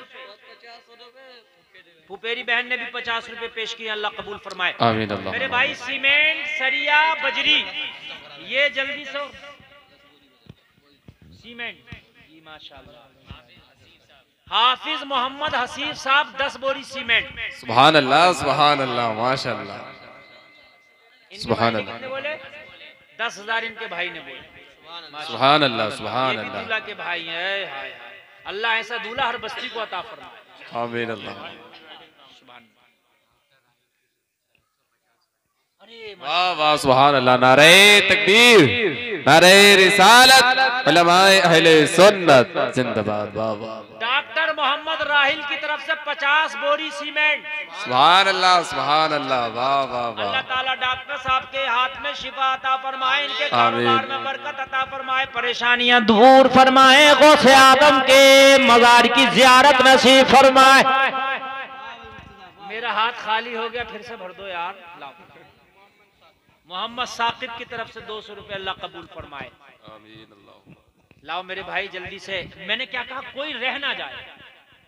फुपेरी बहन ने भी 50 रुपए पेश किए, अल्लाह कबूल फरमाए। आमीन अल्लाह। मेरे भाई सीमेंट, सरिया, बजरी, ये जल्दी से सीमेंट, माशाल्लाह। हाफिज मोहम्मद हसीब साहब 10 बोरी सीमेंट। सुभान अल्लाह सुभान अल्लाह माशाअल्लाह। सुभान अल्लाह। कितने बोले? 10,000 इनके भाई ने बोले। सुभान अल्लाह सुभान ये भी अल्लाह। दूल्हा के भाई हैं। हाय हाय, अल्लाह ऐसा दूल्हा हर बस्ती को अता फरमाए। आमीन अल्लाह। वाह वाह सुभान अल्लाह। नारे तकबीर, नारे रिसालत, उलमाए अहले सुन्नत जिंदाबाद। वाह वाह। डॉक्टर मोहम्मद राहिल की तरफ से 50 बोरी सीमेंट। सुभान अल्लाह सुभान अल्लाह। वाह वाह वाह। अल्लाह ताला डॉक्टर साहब के हाथ में शिफा अता फरमाए, इनके कारोबार में बरकत अता फरमाए, परेशानियां दूर फरमाए, गौसे आदम के मज़ार की ज़ियारत नसीब फरमाए। मेरा हाथ खाली हो गया, फिर से भर दो यार। लाओ। मोहम्मद साकिब की तरफ से 200 रुपए अल्लाह कबूल फरमाए। लाओ मेरे भाई जल्दी से। मैंने क्या कहा, कोई रह ना जाए,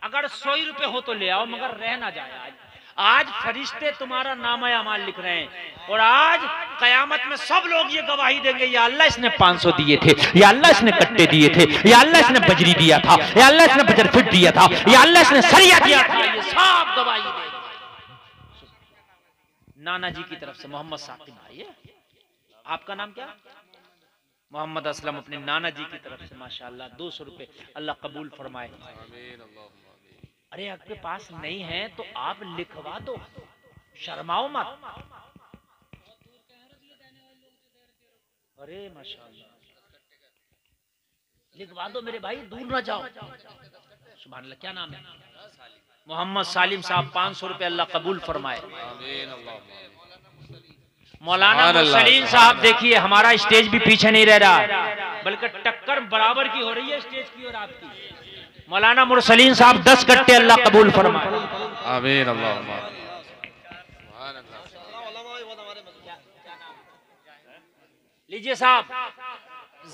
अगर 100 रुपए हो तो ले आओ, मगर रह ना जाए। आज फरिश्ते तुम्हारा नामा अमाल लिख रहे हैं और आज कयामत में सब लोग ये गवाही देंगे, या अल्लाह इसने 500 दिए थे, या अल्लाह इसने कट्टे दिए थे, या अल्लाह इसने बजरी दिया था, या अल्लाह इसने बजर फिट दिया था, या अल्लाह इसने सरिया दिया था। ये सब गवाही देंगे। नाना जी की तरफ से मोहम्मद साकिब आइए। आपका नाम क्या? मोहम्मद असलम। अपने नाना जी की तरफ से माशाअल्लाह 200 रुपए अल्लाह कबूल फरमाए। अरे आपके पास नहीं है तो आप लिखवा दो, शर्माओ मत। अरे माशाअल्लाह लिखवा दो मेरे भाई, दूर ना जाओ। सुभान अल्लाह। क्या नाम है? मोहम्मद सालिम साहब 500 रुपए अल्लाह कबूल फरमाए। मौलाना मुरसलीन साहब, देखिए हमारा स्टेज भी पीछे नहीं रह रहा, बल्कि टक्कर बराबर की हो रही है स्टेज की और आपकी। मौलाना मुरसलीन साहब 10 कट्टे अल्लाह कबूल फरमाए। आमीन अल्लाहुम्मा। लीजिए साहब,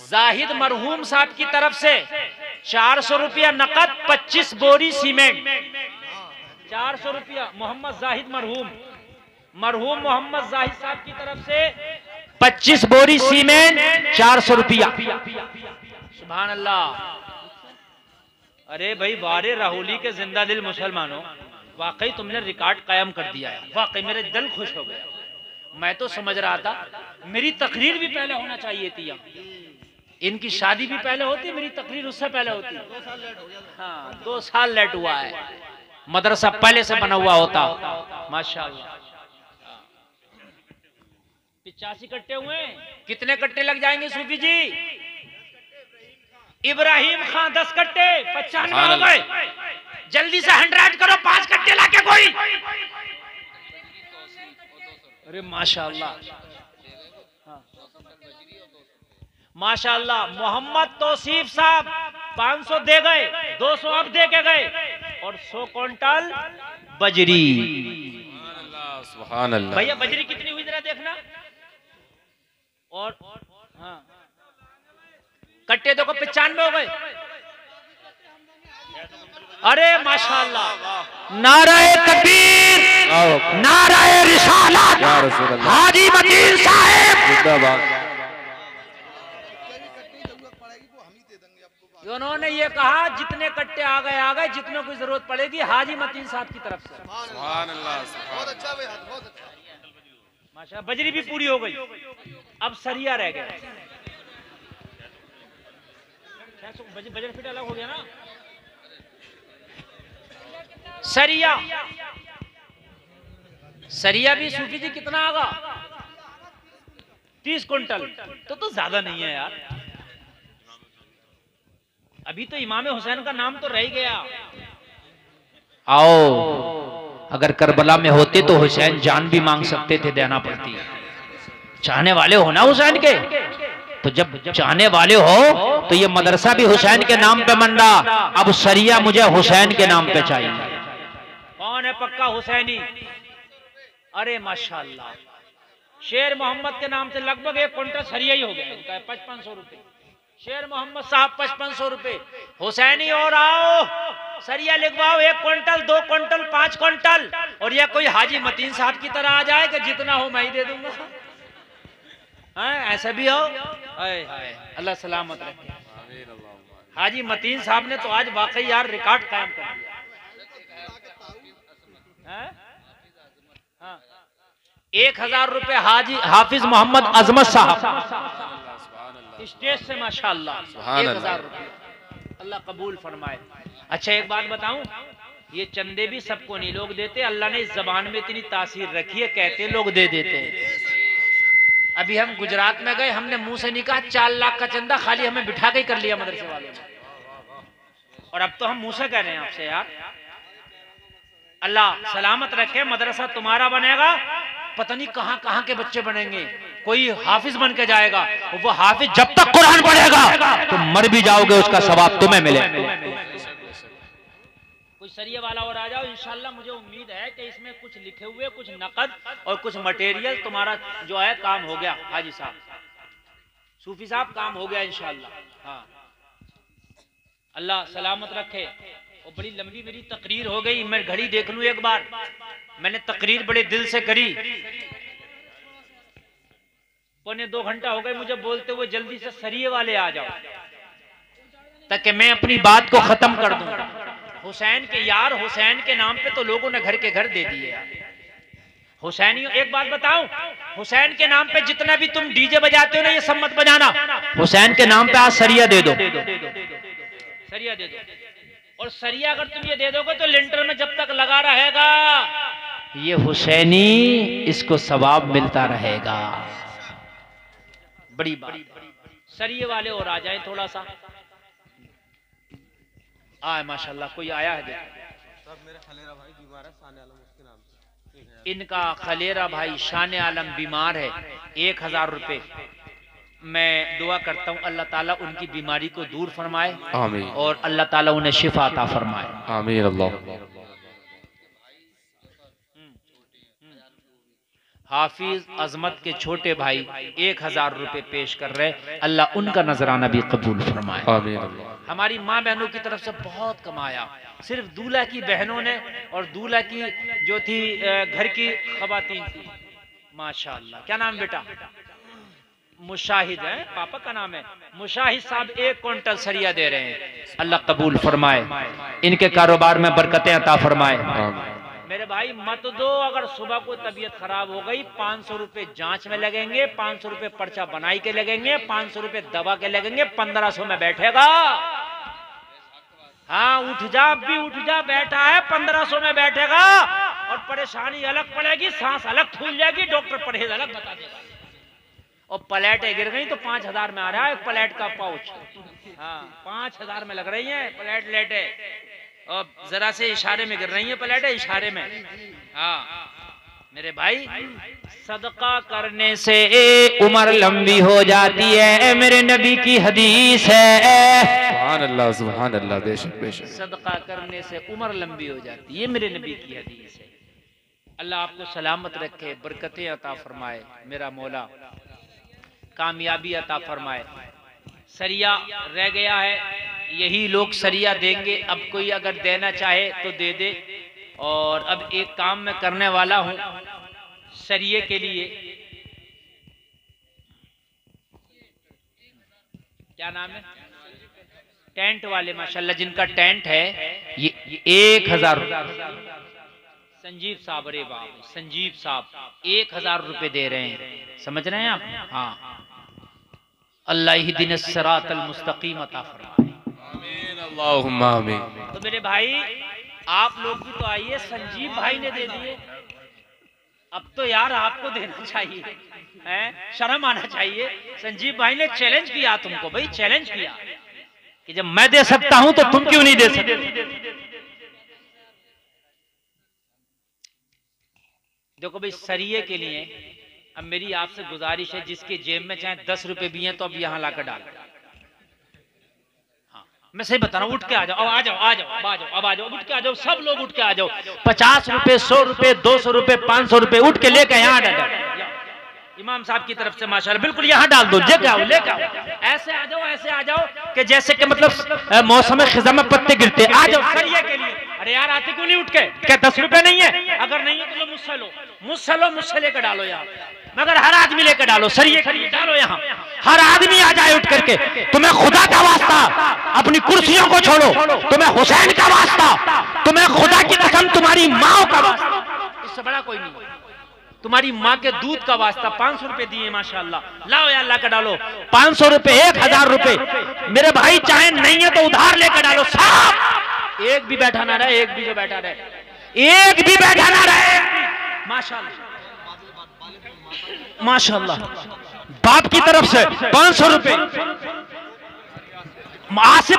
जाहिद मरहूम साहब की तरफ से 400 रुपया नकद, 25 बोरी सीमेंट। 400 रुपया मोहम्मद जाहिद मरहूम मोहम्मद जाहिद साहब की तरफ से 25 बोरी सीमेंट, 400 रुपया। सुभान अल्लाह। अरे भाई वारे राहुली के जिंदा दिल मुसलमानों, वाकई तुमने रिकॉर्ड कायम कर दिया है। वाकई मेरे दिल खुश हो गया। मैं तो समझ रहा था मेरी तकरीर भी पहले होना चाहिए थी, इनकी शादी भी पहले होती, मेरी तकरीर उससे पहले होती। हाँ 2 साल लेट हुआ है, मदरसा पहले से बना हुआ होता। माशाअल्लाह। 85 कट्टे हुए। कितने कट्टे लग जाएंगे सूफी जी? इब्राहिम खान 10 कट्टे, 95 हो गए। जल्दी से 100 करो, 5 कट्टे लाके कोई। अरे माशाअल्लाह। हाँ। माशाअल्लाह। मोहम्मद तौसीफ साहब 500 दे गए, 200 अब दे के गए, और 100 क्विंटल बजरी। सुभान अल्लाह। भैया बजरी कितनी हुई जरा देखना। और हाँ कट्टे देखो 95 हो गए। अरे माशाअल्लाह। नाराए तकबीर, नाराए रिसालत, हाजी मतीन साहब जिंदाबाद। उन्होंने ये कहा जितने कट्टे आ गए, जितने की जरूरत पड़ेगी हाजी मतीन साहब की तरफ से। सुभान अल्लाह। बहुत अच्छा भाई, बहुत अच्छा। माशा। बजरी भी पूरी हो गई, अब सरिया रह गया। बजर फिट अलग हो गया ना। सरिया भी सूफी जी कितना आगा? 30 क्विंटल। तो ज्यादा नहीं है यार। अभी तो इमाम हुसैन का नाम तो रह गया। आओ, अगर करबला में होते तो हुसैन जान भी मांग सकते थे, देना पड़ती। चाहने वाले हो ना हुसैन के, तो जब चाहने वाले हो तो ये मदरसा भी हुसैन के नाम पे मंडा। अब सरिया मुझे हुसैन के नाम पे चाहिए। कौन है पक्का हुसैनी? अरे माशाअल्लाह। शेर मोहम्मद के नाम से लगभग 1 क्विंटल सरिया ही हो गया उनका। 5500 रुपए शेर मोहम्मद साहब, 5500 रुपए हुसैनी। और आओ सरिया लिखवाओ, 1 क्विंटल, 2 क्विंटल, 5 क्विंटल। और यह कोई हाजी मतीन साहब की तरह आ जाए कि जितना हो मैं ही दे दूंगा। ऐसा भी हो? अल्लाह सलामत रखे। हाजी मतीन साहब ने तो आज वाकई यार रिकॉर्ड कायम कर दिया। 1000 रुपए हाजी हाफिज मोहम्मद अजमत साहब स्टेज से माशाअल्लाह। 1000 रुपए अल्लाह कबूल फरमाए। अच्छा एक बात बताऊं, ये चंदे भी सबको नहीं लोग देते। अल्लाह ने इस जबान में इतनी तासीर रखी है, कहते लोग दे देते हैं। अभी हम गुजरात में गए, हमने मुंह से नहीं कहा 4 लाख का चंदा, खाली हमें बिठा के ही कर लिया मदरसे वालों ने। और अब तो हम मुंह से कह रहे हैं आपसे यार, अल्लाह सलामत रखे, मदरसा तुम्हारा बनेगा, पता नहीं कहां कहां के बच्चे बनेंगे, कोई हाफिज बन के जाएगा, वो हाफिज जब तक कुरान पढ़ेगा तुम मर भी जाओगे, उसका सवाब तुम्हें मिले। कोई सरिया वाला और आ जाओ, इंशाल्लाह मुझे उम्मीद है कि इसमें कुछ लिखे हुए, कुछ नकद और कुछ मटेरियल, तुम्हारा जो है काम हो गया। हाजी साहब, सूफी साहब, काम हो गया इंशाल्लाह। हाँ, अल्लाह सलामत रखे। और बड़ी लंबी मेरी तकरीर हो गई, मैं घड़ी देख लूं एक बार, मैंने तकरीर बड़े दिल से करी, 1.25 घंटा हो गए मुझे बोलते हुए, जल्दी से सरिये वाले आ जाओ ताकि मैं अपनी बात को खत्म कर दूं। हुसैन के यार, हुसैन के नाम पे तो लोगों ने घर के घर दे दिए। हुसैनियों, एक बात बताऊं, हुसैन के नाम पे जितना भी तुम डीजे बजाते हो ना, ये सब मत बजाना, हुसैन के नाम पे आज सरिया दे दो, सरिया दे दो। और सरिया अगर तुम ये दे दोगे तो लिंटर में जब तक लगा रहेगा ये हुसैनी, इसको सवाब मिलता रहेगा। बड़ी बात, सरिये वाले और आ जाए थोड़ा सा। आए माशाल्लाह, कोई आया है देखो। मेरा खलेरा भाई बीमार है, शान आलम उसके नाम से। इनका खलेरा भाई शान आलम बीमार है, 1000 रुपए। मैं दुआ करता हूँ अल्लाह ताला उनकी बीमारी को दूर फरमाए, आमीन, और अल्लाह ताला उन्हें शिफा अता फरमाए, आमीन। अल्लाह। हाफिज अजमत के छोटे भाई 1000 रुपए पेश कर रहे, अल्लाह उनका नजराना भी कबूल फरमाए, आमीन। हमारी माँ बहनों की तरफ से बहुत कमाया, सिर्फ दूल्हा की बहनों ने और दूल्हा की जो थी घर की खवातीन थी, माशाअल्लाह। क्या नाम बेटा? मुशाहिद है, पापा का नाम है मुशाहिद साहब, 1 क्विंटल सरिया दे रहे हैं, अल्लाह कबूल फरमाए, इनके कारोबार में बरकतें अता फरमाए। मेरे भाई मत दो, अगर सुबह को तबीयत खराब हो गई 500 रुपए जांच में लगेंगे, 500 रुपए पर्चा बनाई के लगेंगे, 500 रुपए दवा के लगेंगे, 1500 में बैठेगा। हाँ उठ जा, अब भी उठ जा, बैठा है 1500 में बैठेगा, और परेशानी अलग पड़ेगी, सांस अलग फूल जाएगी, डॉक्टर परहेज अलग बता देगा। और प्लेटें गिर गई तो 5000 में आ रहा है एक प्लेट का पाउच। हाँ 5000 में लग रही है प्लेट लेटे, और जरा से इशारे में गिर रही है प्लेटें, इशारे में। हाँ मेरे भाई, सदका करने से उम्र लंबी हो जाती है, मेरे नबी की हदीस है। सुभान अल्लाह, सुभान अल्लाह, बेशक बेशक। सदका करने से उम्र लंबी हो जाती है, मेरे नबी की हदीस है। अल्लाह आपको सलामत रखे, बरकतें अता फरमाए, मेरा मौला कामयाबी अता फरमाए। सरिया रह गया है, यही लोग सरिया देंगे, अब कोई अगर देना चाहे तो दे दे। और अब एक काम मैं करने वाला हूं सरिये के लिए, क्या नाम है, टेंट वाले माशाल्लाह जिनका टेंट है, ये 1000 संजीव साहब, अरे बाप, संजीव साहब 1000 रुपए दे रहे हैं, समझ रहे हैं आप? हाँ, अल्लाह ही दिन सिरातल मुस्तकीम अता फरमाए, आमीन, अल्लाहुम्मा आमीन। तो मेरे भाई आप लोग भी तो आइए, संजीव भाई ने दे दिए, अब तो यार आपको देना चाहिए, हैं? शर्म आना चाहिए। संजीव भाई ने चैलेंज किया तुमको, भाई चैलेंज किया कि जब मैं दे सकता हूं तो तुम क्यों नहीं दे सकते। देखो भाई, सरिये के लिए अब मेरी आपसे गुजारिश है, जिसके जेब में चाहे 10 रुपए भी हैं तो अब यहां लाकर डाल। हाँ, मैं सही बता रहा हूं, उठ के आ जाओ, अब आ जाओ, आ जाओ, अब आ जाओ, अब आ जाओ, उठ के आ जाओ, सब लोग उठ के आ जाओ। 50 रुपए, 100 रुपए, 200 रुपए, 500 रुपए उठ के लेके यहाँ डाल। इमाम साहब की तरफ से माशाल्लाह बिल्कुल यहाँ डाल दो, लेके आओ, लेके आओ, ऐसे आ जाओ, ऐसे आ जाओ कि जैसे कि मतलब मौसम खिजा में पत्ते गिरते। आ जाओ सरिये के लिए। अरे यार आते क्यों नहीं उठ के? क्या 10 रुपए नहीं है? अगर नहीं है तो लो, मुझसे लो, मुझसे लो, मुझसे लेकर डालो यहाँ, मगर हर आदमी लेकर डालो, सरिये के लिए डालो यहाँ, हर आदमी आ जाए उठ करके। तुम्हें खुदा का वास्ता, अपनी कुर्सियों को छोड़ो, तुम्हें हुसैन का वास्ता, तुम्हें खुदा की कसम तुम्हारी माँ का वास्ता, इससे बड़ा कोई नहीं, तुम्हारी माँ के दूध का वास्ता 500 रुपए दिए माशाल्लाह, लाओ या अल्लाह का डालो 500 रुपए, 1000 रुपए। मेरे भाई चाहे नहीं है तो उधार लेकर डालो, सब, एक भी बैठा ना रहे, एक भी जो बैठा रहे, एक भी बैठा ना रहे, माशाल्लाह माशाल्लाह। बाप की तरफ से 500 रुपए, आसिफ